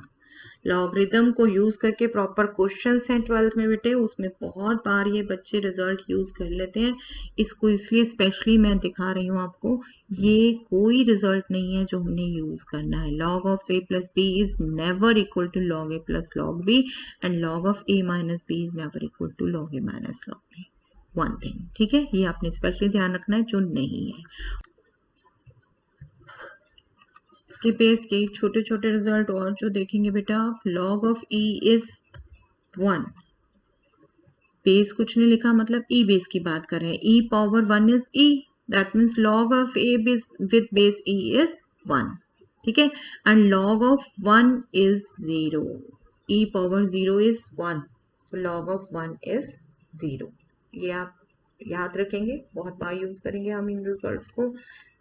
लॉगरिदम को यूज करके प्रॉपर क्वेश्चंस हैं 12th में बेटे, उसमें बहुत बार ये बच्चे रिजल्ट यूज कर लेते हैं। इसको इसलिए स्पेशली मैं दिखा रही हूँ आपको, ये कोई रिजल्ट नहीं है जो हमने यूज करना है। Log of A plus b is never equal to log a plus log b and log of a minus b is never equal to log a minus log b. One thing, ठीक है, ये आपने specially ध्यान रखना है जो नहीं है। इसके बेस के छोटे छोटे रिजल्ट और जो देखेंगे बेटा, log of E is 1, base कुछ नहीं लिखा, मतलब ई बेस की बात कर रहे हैं, E power 1 is E, that means log of A base with base E is 1। ठीक है, and log of 1 is 0, E power 0 is 1, तो लॉग ऑफ 1 इज 0। ये आप याद रखेंगे, बहुत बार यूज करेंगे हम इन रिजल्ट्स को,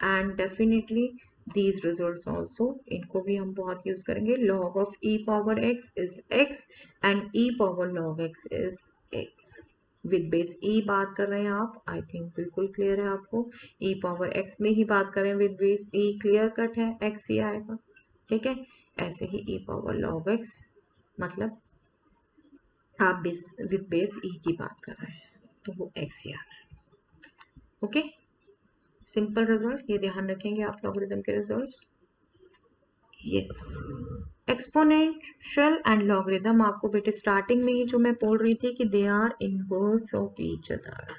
and definitely these results also, इनको भी हम बहुत यूज करेंगे। log of e power x is x and e power log x is x with base e बात कर रहे हैं आप, आई थिंक बिल्कुल क्लियर है आपको। e पावर x में ही बात करें with base e, clear cut है, x ही आएगा। ठीक है, ऐसे ही e पावर log x मतलब आप with base e की बात कर रहे हैं तो वो x ही आ रहा है। ओके, सिंपल रिजल्ट, ये ध्यान रखेंगे आप लॉगरिथम के results. Yes, exponential and logarithm आपको बेटे स्टार्टिंग में ही जो मैं बोल रही थी कि they are inverse of each other,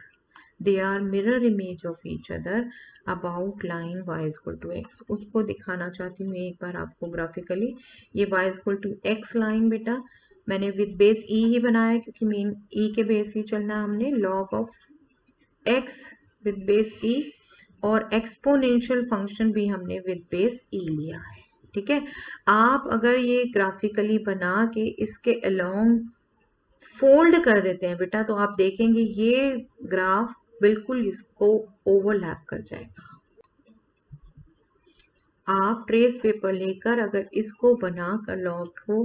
they are mirror image of each other about line y equal to x, उसको दिखाना चाहती हूँ एक बार आपको ग्राफिकली। ये y equal to x line बेटा मैंने विद बेस e ही बनाया क्योंकि मेन e के बेस ही चलना है हमने। Log of x with base e और एक्सपोनेंशियल फंक्शन भी हमने विद बेस ई लिया है। ठीक है, आप अगर ये ग्राफिकली बना के इसके अलोंग फोल्ड कर देते हैं बेटा, तो आप देखेंगे ये ग्राफ बिल्कुल इसको ओवरलैप कर जाएगा। आप ट्रेस पेपर लेकर अगर इसको बनाकर लॉग को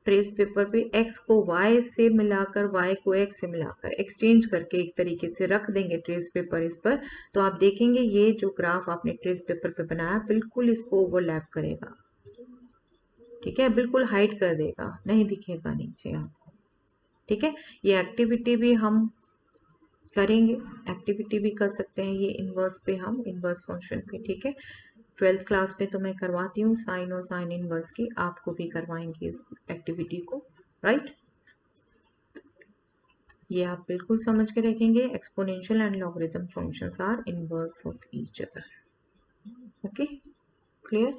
ट्रेस पेपर पे x को y से मिलाकर, y को x से मिलाकर एक्सचेंज करके एक तरीके से रख देंगे ट्रेस पेपर इस पर, तो आप देखेंगे ये जो ग्राफ आपने ट्रेस पेपर पे बनाया बिल्कुल इसको ओवरलैप करेगा। ठीक है, बिल्कुल हाइड कर देगा, नहीं दिखेगा नीचे आपको। ठीक है, ये एक्टिविटी भी हम करेंगे, एक्टिविटी भी कर सकते हैं ये इनवर्स पे, हम इनवर्स फंक्शन पे। ठीक है, 12th क्लास में तो मैं करवाती हूँ साइन और साइन इनवर्स की, आपको भी करवाएंगे इस एक्टिविटी को, राइट। ये आप बिल्कुल समझ के रखेंगे, exponential and logarithm functions are inverse of each other. Okay, clear.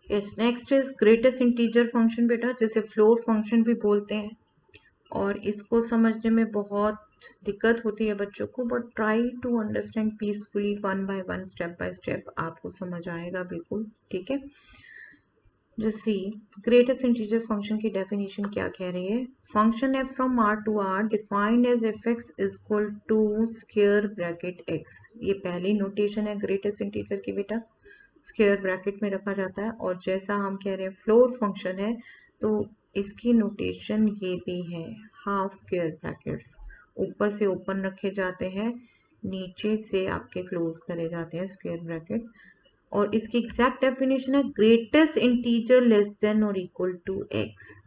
Yes, next is greatest integer function बेटा, जिसे फ्लोर फंक्शन भी बोलते हैं, और इसको समझने में बहुत दिक्कत होती है बच्चों को, but try to understand peacefully, one by one, step by step आपको समझ आएगा बिल्कुल। ठीक है, जैसे ग्रेटेस्ट इंटीजर फंक्शन की डेफिनेशन क्या कह रही है, function f from r to r defined as fx is equal to square bracket x। ये पहली नोटेशन है ग्रेटेस्ट इंटीजर की बेटा, स्क्वायर ब्रैकेट में रखा जाता है। और जैसा हम कह रहे हैं फ्लोर फंक्शन है, तो इसकी नोटेशन ये भी है, हाफ स्क्वायर ब्रैकेट्स ऊपर से ओपन रखे जाते हैं, नीचे से आपके क्लोज करे जाते हैं स्क्वायर ब्रैकेट। और इसकी एग्जैक्ट डेफिनेशन है ग्रेटेस्ट इंटीजर लेस देन और इक्वल टू एक्स।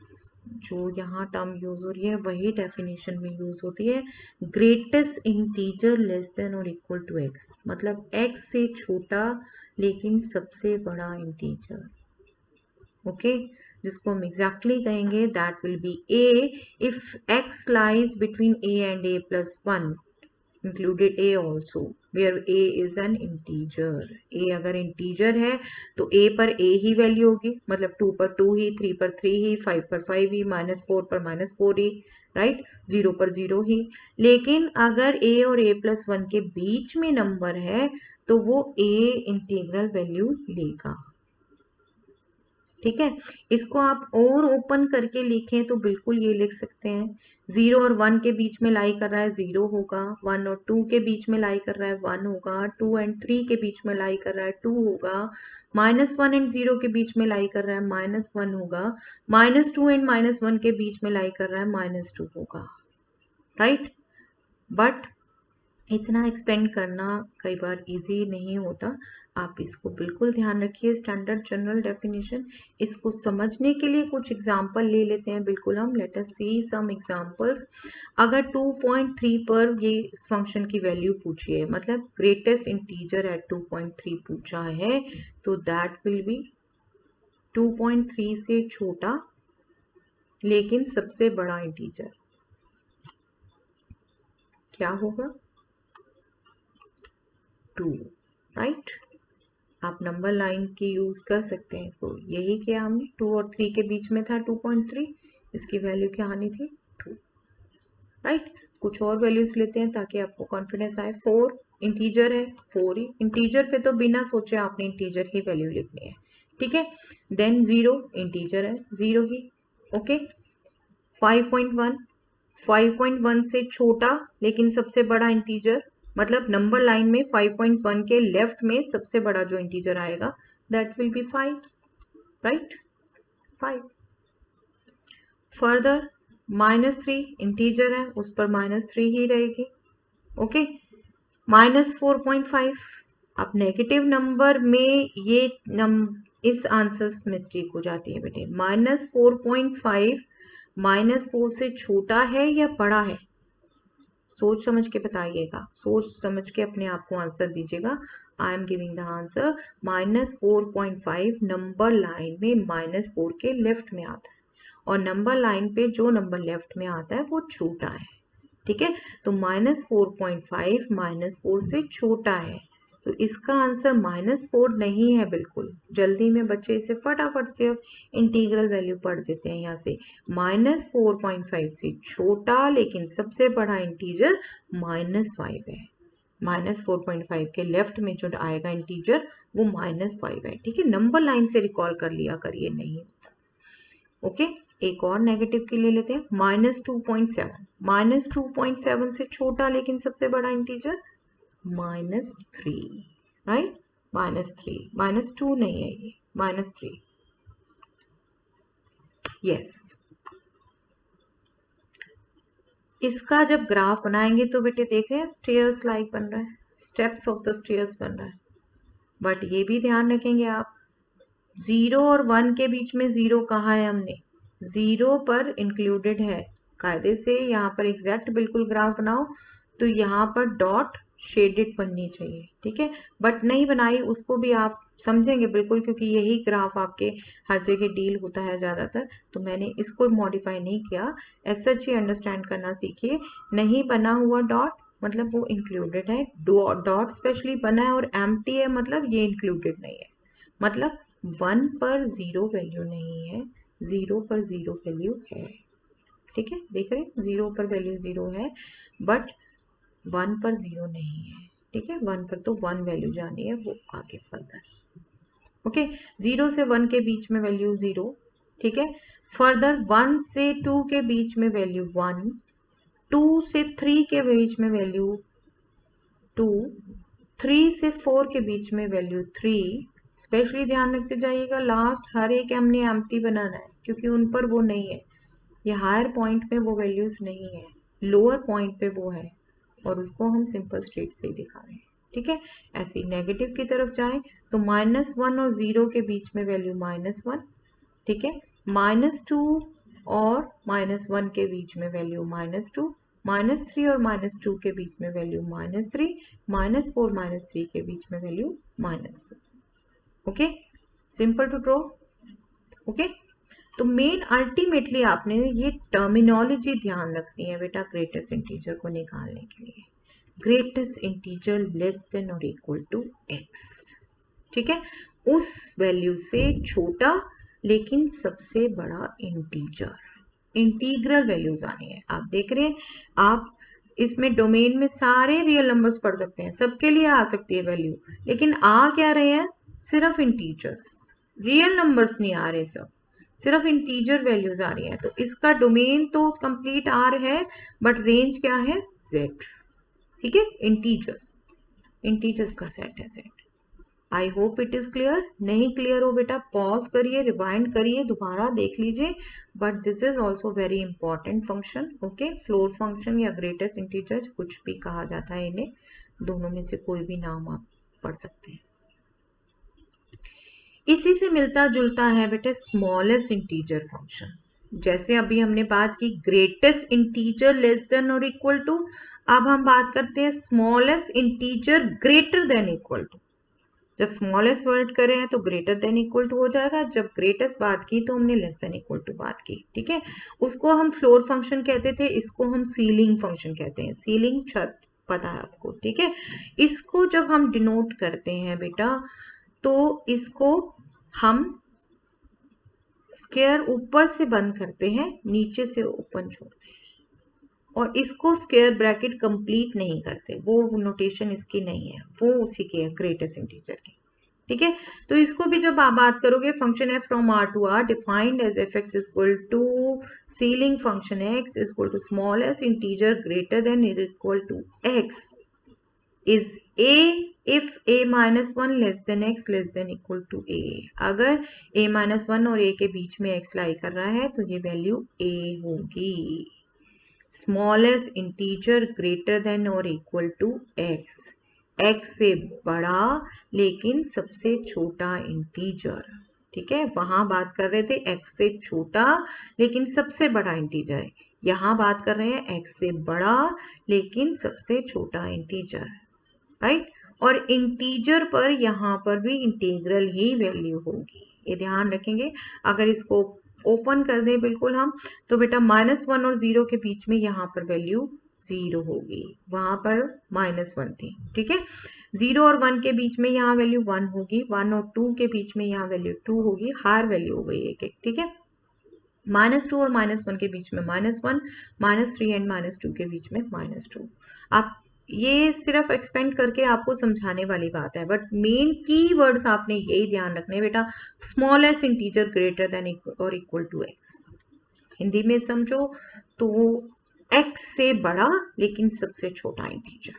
जो यहाँ टर्म यूज हो रही है वही डेफिनेशन में यूज होती है, ग्रेटेस्ट इंटीजर लेस देन और इक्वल टू एक्स, मतलब एक्स से छोटा लेकिन सबसे बड़ा इंटीजर। ओके, जिसको हम एग्जैक्टली कहेंगे that will be A if x lies between A and A plus 1 included a also where a is an integer। a अगर इंटीजर है तो a पर a ही वैल्यू होगी, मतलब 2 पर 2 ही, 3 पर 3 ही, 5 पर 5 ही, -4 पर -4 ही, राइट, 0 पर 0 ही। लेकिन अगर a और a प्लस 1 के बीच में नंबर है तो वो a इंटीग्रल वैल्यू लेगा। ठीक है, इसको आप और ओपन करके लिखें तो बिल्कुल ये लिख सकते हैं, 0 और 1 के बीच में लाई कर रहा है 0 होगा, 1 और 2 के बीच में लाई कर रहा है 1 होगा, 2 एंड 3 के बीच में लाई कर रहा है 2 होगा, -1 एंड 0 के बीच में लाई कर रहा है -1 होगा, -2 एंड -1 के बीच में लाई कर रहा है -2 होगा, राइट। बट इतना एक्सपेंड करना कई बार इजी नहीं होता, आप इसको बिल्कुल ध्यान रखिए, स्टैंडर्ड जनरल डेफिनेशन। इसको समझने के लिए कुछ एग्जांपल ले लेते हैं, बिल्कुल हम लेट अस सी सम एग्जांपल्स। अगर 2.3 पर ये इस फंक्शन की वैल्यू पूछी है, मतलब ग्रेटेस्ट इंटीजर एट 2.3 पूछा है, तो दैट विल बी 2.3 से छोटा लेकिन सबसे बड़ा इंटीजर क्या होगा, 2, राइट। आप नंबर लाइन की यूज कर सकते हैं इसको, यही किया हमने, 2 और 3 के बीच में था 2.3, इसकी वैल्यू क्या आनी थी 2, राइट। कुछ और वैल्यूज लेते हैं ताकि आपको कॉन्फिडेंस आए। 4 इंटीजर है, 4 ही इंटीजर पे तो बिना सोचे आपने इंटीजर ही वैल्यू लिखनी है, ठीक है। देन 0 इंटीजर है, 0 ही, ओके। 5.1 5.1 से छोटा लेकिन सबसे बड़ा इंटीजर, मतलब नंबर लाइन में 5.1 के लेफ्ट में सबसे बड़ा जो इंटीजर आएगा that will be 5, right, 5। Further -3 integer है, उस पर -3 ही रहेगी, ओके। -4.5, अब नेगेटिव नंबर में ये इस आंसर्स मिस्टेक हो जाती है बेटे। -4.5 -4 से छोटा है या बड़ा है, सोच समझ के बताइएगा, सोच समझ के अपने आप को आंसर दीजिएगा। I am giving the answer, -4.5 number line में -4 के लेफ्ट में आता है, और नंबर लाइन पे जो नंबर लेफ्ट में आता है वो छोटा है, ठीक है। तो -4.5 -4 से छोटा है, तो इसका आंसर -4 नहीं है बिल्कुल। जल्दी में बच्चे इसे फटाफट से इंटीग्रल वैल्यू पढ़ देते हैं यहाँ से, -4.5 से छोटा लेकिन सबसे बड़ा इंटीजर -5 है। -4.5 के लेफ्ट में जो आएगा इंटीजर वो -5 है, ठीक है। नंबर लाइन से रिकॉल कर लिया करिए, नहीं, ओके। एक और नेगेटिव के ले लेते हैं, -2.7 -2.7 से छोटा लेकिन सबसे बड़ा इंटीजर -3, राइट, -3, -2 नहीं है ये, -3, यस। इसका जब ग्राफ बनाएंगे तो बेटे देख रहे हैं स्टेयर्स लाइक बन रहा है, स्टेप्स ऑफ द स्टेयर्स बन रहा है। बट ये भी ध्यान रखेंगे आप, 0 और 1 के बीच में 0 कहा है हमने, 0 पर इंक्लूडेड है, कायदे से यहाँ पर एग्जैक्ट बिल्कुल ग्राफ बनाओ तो यहाँ पर डॉट शेडेड बननी चाहिए, ठीक है। बट नहीं बनाई, उसको भी आप समझेंगे बिल्कुल, क्योंकि यही ग्राफ आपके हर जगह डील होता है ज़्यादातर, तो मैंने इसको मॉडिफाई नहीं किया। ऐसा ही अंडरस्टैंड करना सीखिए, नहीं बना हुआ डॉट मतलब वो इंक्लूडेड है, डॉट स्पेशली बना है और एम्प्टी है मतलब ये इंक्लूडेड नहीं है, मतलब 1 पर 0 वैल्यू नहीं है, 0 पर 0 वैल्यू है, ठीक है। देख रहे हैं 0 पर वैल्यू 0 है बट 1 पर 0 नहीं है, ठीक है। 1 पर तो 1 वैल्यू जानी है, वो आगे फर्दर, ओके। 0 से 1 के बीच में वैल्यू 0, ठीक है। फर्दर 1 से 2 के बीच में वैल्यू 1, 2 से 3 के बीच में वैल्यू 2, 3 से 4 के बीच में वैल्यू 3। स्पेशली ध्यान रखते जाइएगा, लास्ट हर एक हमने एम्प्टी बनाना है, क्योंकि उन पर वो नहीं है, ये हायर पॉइंट पे वो वैल्यूज नहीं है, लोअर पॉइंट पे वो है, और उसको हम सिंपल स्टेट से ही दिखा रहे हैं। ठीक है, ऐसे ही नेगेटिव की तरफ जाएं तो -1 और 0 के बीच में वैल्यू -1, ठीक है, -2 और -1 के बीच में वैल्यू -2, -3 और -2 के बीच में वैल्यू -3, -4 -3 के बीच में value -4। Okay, simple to draw. Okay, तो मेन अल्टीमेटली आपने ये टर्मिनोलॉजी ध्यान रखनी है बेटा ग्रेटेस्ट इंटीजर को निकालने के लिए। ग्रेटेस्ट इंटीजर लेस देन और इक्वल टू x, ठीक है, उस वैल्यू से छोटा लेकिन सबसे बड़ा इंटीजर, इंटीग्रल वैल्यूज आनी है। आप देख रहे हैं, आप इसमें डोमेन में सारे रियल नंबर्स पढ़ सकते हैं, सबके लिए आ सकती है वैल्यू, लेकिन आ क्या रहे हैं, सिर्फ इंटीजर्स, रियल नंबर्स नहीं आ रहे, सब सिर्फ इंटीजर वैल्यूज आ रही है। तो इसका डोमेन तो कंप्लीट आर है, बट रेंज क्या है, जेड। ठीक है, इंटीजर्स, इंटीजर्स का सेट है Z. I hope it is clear. नहीं क्लियर हो बेटा पॉज करिए, रिवाइंड करिए, दोबारा देख लीजिए, but this is also very important function. Okay, floor function या ग्रेटेस्ट इंटीजर कुछ भी कहा जाता है इन्हें, दोनों में से कोई भी नाम आप पढ़ सकते हैं। इसी से मिलता जुलता है बेटे स्मॉलेस्ट इंटीजर फंक्शन। जैसे अभी हमने बात की ग्रेटेस्ट इंटीजर लेस देन और इक्वल टू, अब हम बात करते हैं smallest integer greater than equal to. जब स्मॉलेस्ट वर्ड करें हैं तो ग्रेटर देन इक्वल टू हो जाएगा, जब ग्रेटेस्ट बात की तो हमने लेस देन इक्वल टू बात की। ठीक है, उसको हम फ्लोर फंक्शन कहते थे, इसको हम सीलिंग फंक्शन कहते हैं, सीलिंग छत, पता है आपको। ठीक है, इसको जब हम डिनोट करते हैं बेटा तो इसको हम स्क्वायर ऊपर से बंद करते हैं, नीचे से ओपन छोड़ते हैं, और इसको स्क्वायर ब्रैकेट कंप्लीट नहीं करते, वो नोटेशन इसकी नहीं है, वो उसी की है ग्रेटेस्ट इंटीजर की। ठीक है, तो इसको भी जब आप बात करोगे, फंक्शन है from R to R defined as F x equal to ceiling function x equal to smallest integer greater than equal to x is a if a minus 1 less than x less than equal to a। अगर a minus 1 और a के बीच में x लाई कर रहा है तो ये वैल्यू a होगी। स्मॉलेस्ट इंटीजर ग्रेटर देन और इक्वल टू x, x से बड़ा लेकिन सबसे छोटा इंटीजर। ठीक है, वहां बात कर रहे थे x से छोटा लेकिन सबसे बड़ा इंटीजर, यहाँ बात कर रहे हैं x से बड़ा लेकिन सबसे छोटा इंटीजर, राइट। और इंटीजर पर यहाँ पर भी इंटीग्रल ही वैल्यू होगी, ये ध्यान रखेंगे। अगर इसको ओपन कर दें बिल्कुल हम, तो बेटा -1 और 0 के बीच में यहाँ पर वैल्यू 0 होगी, वहां पर -1 थी। ठीक है, 0 और 1 के बीच में यहाँ वैल्यू 1 होगी, 1 और 2 के बीच में यहाँ वैल्यू 2 होगी, हायर वैल्यू हो गई एक एक। ठीक है, -2 और -1 के बीच में -1, -3 एंड -2 के बीच में -2। आप ये सिर्फ एक्सपेंड करके आपको समझाने वाली बात है, बट मेन की वर्ड्स आपने यही ध्यान रखने बेटा, स्मॉलेस्ट इंटीजर ग्रेटर देन और इक्वल टू एक्स। हिंदी में समझो तो एक्स से बड़ा लेकिन सबसे छोटा इंटीजर।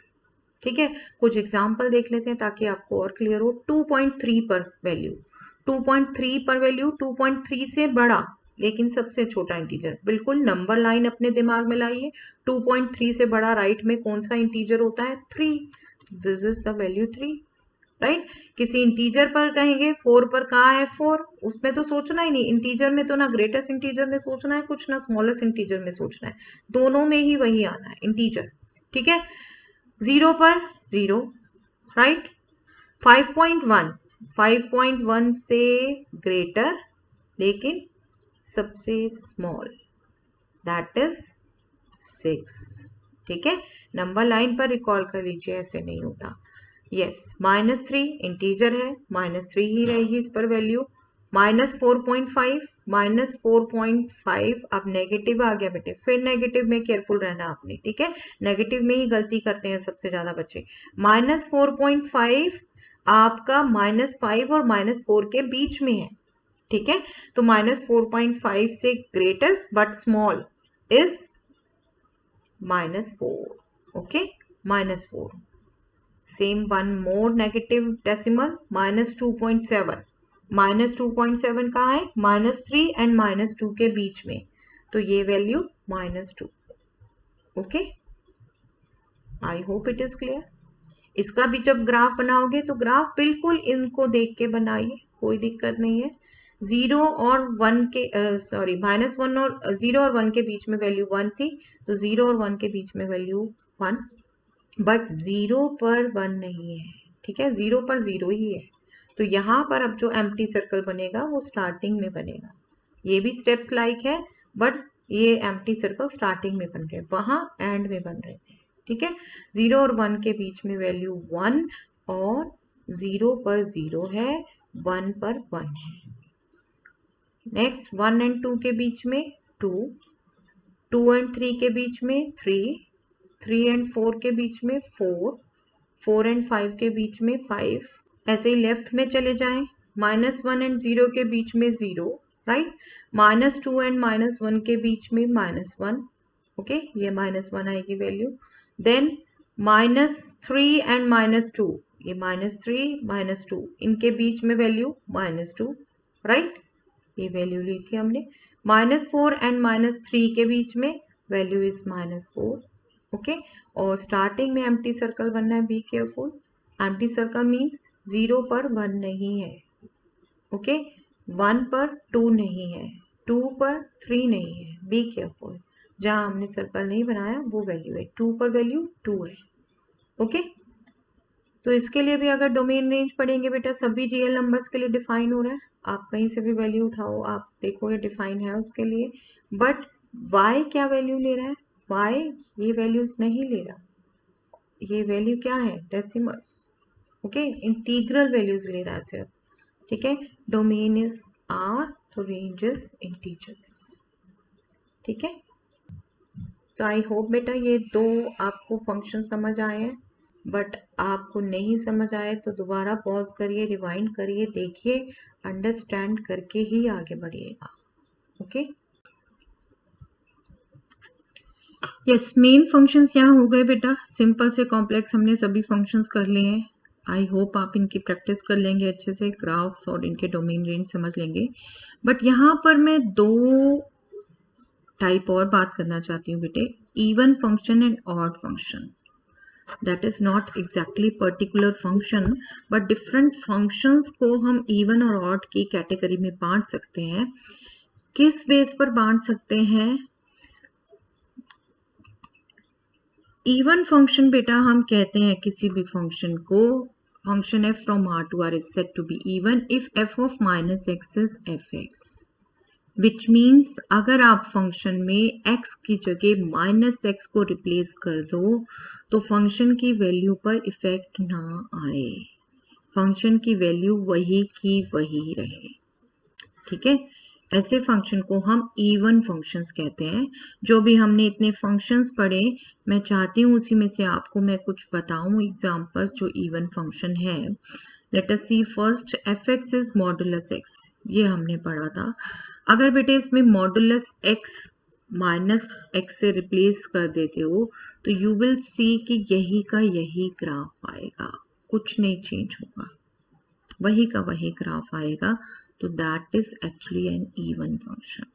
ठीक है, कुछ एग्जाम्पल देख लेते हैं ताकि आपको और क्लियर हो। 2.3 पर वैल्यू, 2.3 पर वैल्यू, 2.3 से बड़ा लेकिन सबसे छोटा इंटीजर। बिल्कुल नंबर लाइन अपने दिमाग में लाइए, 2.3 से बड़ा राइट में कौन सा इंटीजर होता है, 3, this is the value 3, right. किसी इंटीजर पर कहेंगे 4 पर कहाँ है 4, उसमें तो सोचना ही नहीं, इंटीजर में तो ना ग्रेटेस्ट इंटीजर में सोचना है कुछ, ना स्मॉलेस्ट इंटीजर में सोचना है, दोनों में ही वही आना है इंटीजर। ठीक है, 0 पर 0, राइट। 5.1 से ग्रेटर लेकिन सबसे स्मॉल, दैट इज 6। ठीक है, नंबर लाइन पर रिकॉल कर लीजिए, ऐसे नहीं होता। यस, -3 इंटीजर है, -3 ही रहेगी इस पर वैल्यू। -4.5, -4.5 अब नेगेटिव आ गया बेटे, फिर नेगेटिव में केयरफुल रहना आपने। ठीक है, नेगेटिव में ही गलती करते हैं सबसे ज्यादा बच्चे। -4.5 आपका -5 और -4 के बीच में है। ठीक है, तो -4.5 से greatest but small is -4। Okay, -4। Same one more negative decimal, -2.7, -2.7 कहाँ है? -3 एंड -2 के बीच में, तो ये value -2। Okay, I hope it is clear. इसका भी जब ग्राफ बनाओगे तो ग्राफ बिल्कुल इनको देख के बनाइए, कोई दिक्कत नहीं है। 0 और 1 के सॉरी -1 और 0 और 1 के बीच में वैल्यू 1 थी, तो 0 और 1 के बीच में वैल्यू 1, बट 0 पर 1 नहीं है, ठीक है, 0 पर 0 ही है। तो यहाँ पर अब जो एम्प्टी सर्कल बनेगा वो स्टार्टिंग में बनेगा। ये भी स्टेप्स लाइक है, बट ये एम्प्टी सर्कल स्टार्टिंग में बन रहे हैं, वहां एंड में बन रहे थे, ठीक है। 0 और 1 के बीच में वैल्यू 1 और 0 पर 0 है, 1 पर 1 है। नेक्स्ट 1 एंड 2 के बीच में 2, 2 एंड 3 के बीच में 3, 3 एंड 4 के बीच में 4, 4 एंड 5 के बीच में 5। ऐसे ही लेफ्ट में चले जाएं, -1 एंड 0 के बीच में 0, राइट, -2 एंड -1 के बीच में -1, ओके, ये -1 आएगी वैल्यू। देन -3 एंड -2, ये -3 -2 इनके बीच में वैल्यू -2, राइट, ये वैल्यू ली थी हमने। -4 एंड -3 के बीच में वैल्यू इज -4, ओके। और स्टार्टिंग में एम्प्टी सर्कल बनना है, be careful. Empty circle means 0 पर 1 नहीं है, ओके, 1 पर 2 नहीं है, 2 पर 3 नहीं है, बी केयरफुल। जहां हमने सर्कल नहीं बनाया वो वैल्यू है, 2 पर वैल्यू 2 है, ओके। तो इसके लिए भी अगर डोमेन रेंज पढ़ेंगे बेटा, सभी रियल नंबर्स के लिए डिफाइन हो रहा है, आप कहीं से भी वैल्यू उठाओ, आप देखोगे डिफाइन है उसके लिए। बट y क्या वैल्यू ले रहा है? y ये वैल्यूज नहीं ले रहा, ये वैल्यू क्या है? डेसिमल्स, ओके, इंटीग्रल वैल्यूज ले रहा है सिर्फ, ठीक है। डोमेन इज r, तो रेंज इज इंटीजर्स, ठीक है। तो आई होप बेटा ये दो आपको फंक्शन समझ आए हैं, बट आपको नहीं समझ आए तो दोबारा पॉज करिए, रिवाइंड करिए, देखिए, अंडरस्टैंड करके ही आगे बढ़िएगा, ओके। यस, मेन फंक्शंस यहाँ हो गए बेटा, सिंपल से कॉम्प्लेक्स हमने सभी फंक्शंस कर लिए हैं। आई होप आप इनकी प्रैक्टिस कर लेंगे अच्छे से, ग्राफ्स और इनके डोमेन रेंज समझ लेंगे। बट यहाँ पर मैं दो टाइप और बात करना चाहती हूँ बेटे, even function and odd function. that is not exactly particular function, but different functions को हम even और odd की कैटेगरी में बांट सकते हैं। किस बेस पर बांट सकते हैं? इवन फंक्शन बेटा हम कहते हैं किसी भी फंक्शन को, function f from r to r is said to be even if f of minus x is fx, which means अगर आप फंक्शन में x की जगह -x को रिप्लेस कर दो तो फंक्शन की वैल्यू पर इफेक्ट ना आए, फंक्शन की वैल्यू वही की वही रहे, ठीक है। ऐसे फंक्शन को हम इवन फंक्शंस कहते हैं। जो भी हमने इतने फंक्शंस पढ़े, मैं चाहती हूँ उसी में से आपको मैं कुछ बताऊँ एग्जांपल्स जो इवन फंक्शन है। Let us see first, fx is modulus x, ये हमने पढ़ा था। अगर बेटे इसमें मॉडुलस x -x से रिप्लेस कर देते हो तो यू विल सी कि यही का यही ग्राफ आएगा, कुछ नहीं चेंज होगा, वही का वही ग्राफ आएगा। तो that is actually an even function,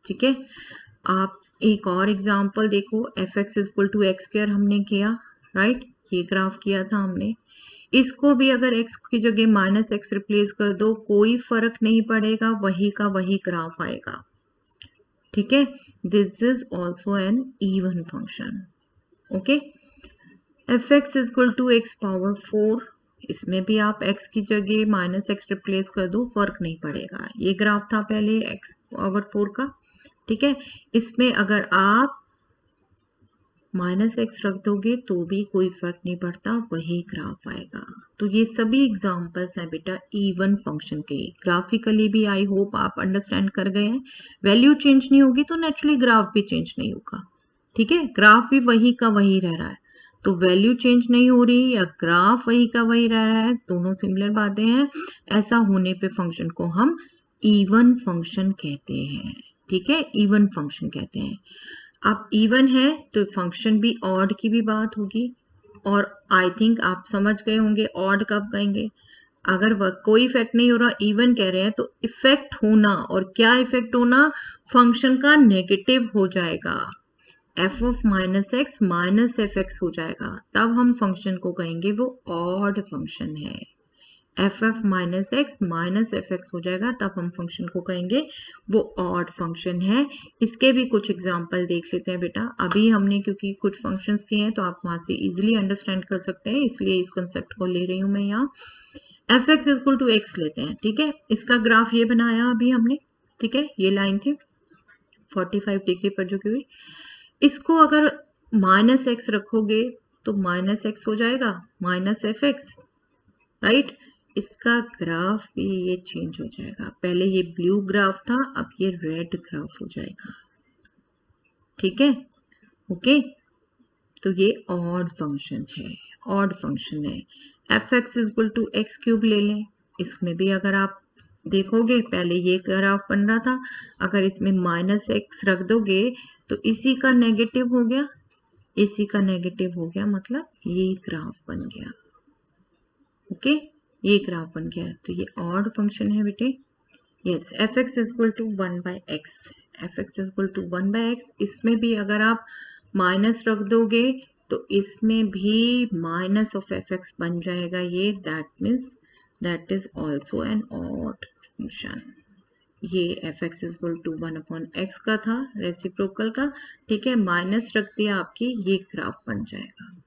ठीक है। आप एक और एग्जांपल देखो, fx is equal to x square हमने किया, राइट, ये ग्राफ किया था हमने। इसको भी अगर x की जगह -x रिप्लेस कर दो, कोई फर्क नहीं पड़ेगा, वही का वही ग्राफ आएगा, ठीक है। This is also an even function, okay. fx is equal to x power 4, इसमें भी आप x की जगह -x रिप्लेस कर दो, फर्क नहीं पड़ेगा। ये ग्राफ था पहले x पावर 4 का, ठीक है। इसमें अगर आप -x रख दोगे तो भी कोई फर्क नहीं पड़ता, वही ग्राफ आएगा। तो ये सभी एग्जांपल्स हैं बेटा इवन फंक्शन के। ग्राफिकली भी आई होप आप अंडरस्टैंड कर गए हैं। वैल्यू चेंज नहीं होगी तो नेचुरली ग्राफ भी चेंज नहीं होगा, ठीक है। ग्राफ भी वही का वही रह रहा है, तो वैल्यू चेंज नहीं हो रही या ग्राफ वही का वही रह रहा है, दोनों सिमिलर बातें हैं। ऐसा होने पे फंक्शन को हम इवन फंक्शन कहते हैं, ठीक है, इवन फंक्शन कहते हैं। अब इवन है तो फंक्शन भी ऑड की भी बात होगी, और आई थिंक आप समझ गए होंगे ऑड कब कहेंगे, अगर कोई इफेक्ट नहीं हो रहा, इवन कह रहे हैं, तो इफेक्ट होना, और क्या इफेक्ट होना, फंक्शन का नेगेटिव हो जाएगा, F of minus x minus F x हो जाएगा, तब हम फंक्शन को कहेंगे वो ऑड फंक्शन है। F F minus x minus F x हो जाएगा, तब हम फंक्शन को कहेंगे वो ऑड फंक्शन है। इसके भी कुछ एग्जाम्पल देख लेते हैं बेटा। अभी हमने क्योंकि कुछ फंक्शंस किए हैं तो आप वहां से इजीली अंडरस्टैंड कर सकते हैं, इसलिए इस कंसेप्ट को ले रही हूं मैं यहाँ। F x equal to x लेते हैं, ठीक है। इसका ग्राफ ये बनाया अभी हमने, ठीक है, ये लाइन थी 45 डिग्री पर जो हुई। इसको अगर माइनस एक्स रखोगे तो माइनस एक्स हो जाएगा, माइनस एफ एक्स, राइट। इसका ग्राफ भी ये चेंज हो जाएगा, पहले ये ब्लू ग्राफ था, अब ये रेड ग्राफ हो जाएगा, ठीक है, ओके। तो ये ऑड फंक्शन है, ऑड फंक्शन है। F x equal to x cube ले लें, इसमें भी अगर आप देखोगे पहले ये ग्राफ बन रहा था, अगर इसमें माइनस एक्स रख दोगे तो इसी का नेगेटिव हो गया, इसी का नेगेटिव हो गया, मतलब ये ग्राफ बन गया, ओके, ये ग्राफ बन गया। तो ये ऑड फंक्शन है बेटे। Yes, f x equal to 1/x, f x equal to 1/x, इसमें भी अगर आप माइनस रख दोगे तो इसमें भी माइनस ऑफ एफ एक्स बन जाएगा ये, that means that is also an odd function. ये F x equal to 1/x का था, रेसिप्रोकल का, ठीक है, माइनस रख दिया आपकी, ये ग्राफ बन जाएगा,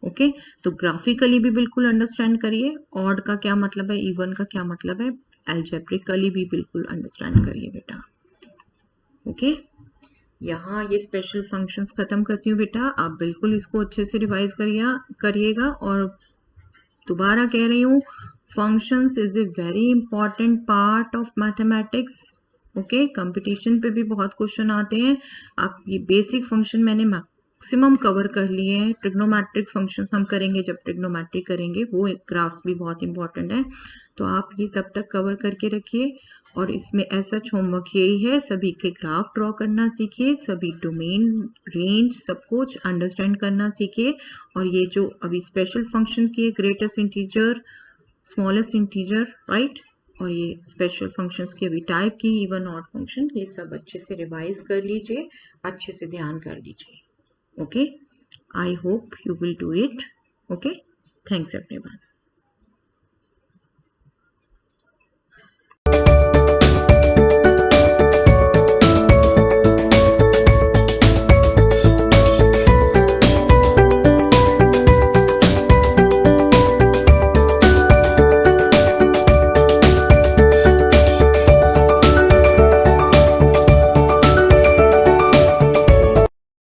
ओके। तो ग्राफिकली भी बिल्कुल अंडरस्टैंड करिए, ऑड का क्या मतलब है, इवन का क्या मतलब है, एल्जेब्रिकली भी बिल्कुल अंडरस्टैंड करिए बेटा, ओके। यहाँ ये स्पेशल फंक्शंस खत्म करती हूँ बेटा, आप बिल्कुल इसको अच्छे से रिवाइज करिएगा। और दोबारा कह रही हूँ, functions is a very important part of mathematics, okay. Competition पे भी बहुत क्वेश्चन आते हैं। आप ये बेसिक फंक्शन मैंने मैक्सिमम कवर कर लिए हैं, ट्रिग्नोमेट्रिक फंक्शंस हम करेंगे जब ट्रिग्नोमेट्री करेंगे, वो ग्राफ्स भी बहुत इंपॉर्टेंट है, तो आप ये तब तक कवर करके रखिए। और इसमें ऐसा होमवर्क यही है, सभी के ग्राफ ड्रॉ करना सीखिए, सभी डोमेन, रेंज, सब कुछ अंडरस्टैंड करना सीखिए। और ये जो अभी स्पेशल फंक्शन किए, greatest integer, smallest integer, right, और ये स्पेशल फंक्शंस की अभी टाइप की, इवन ऑड फंक्शन, ये सब अच्छे से रिवाइज कर लीजिए, अच्छे से ध्यान कर लीजिए, okay. I hope you will do it, okay. Thanks everyone.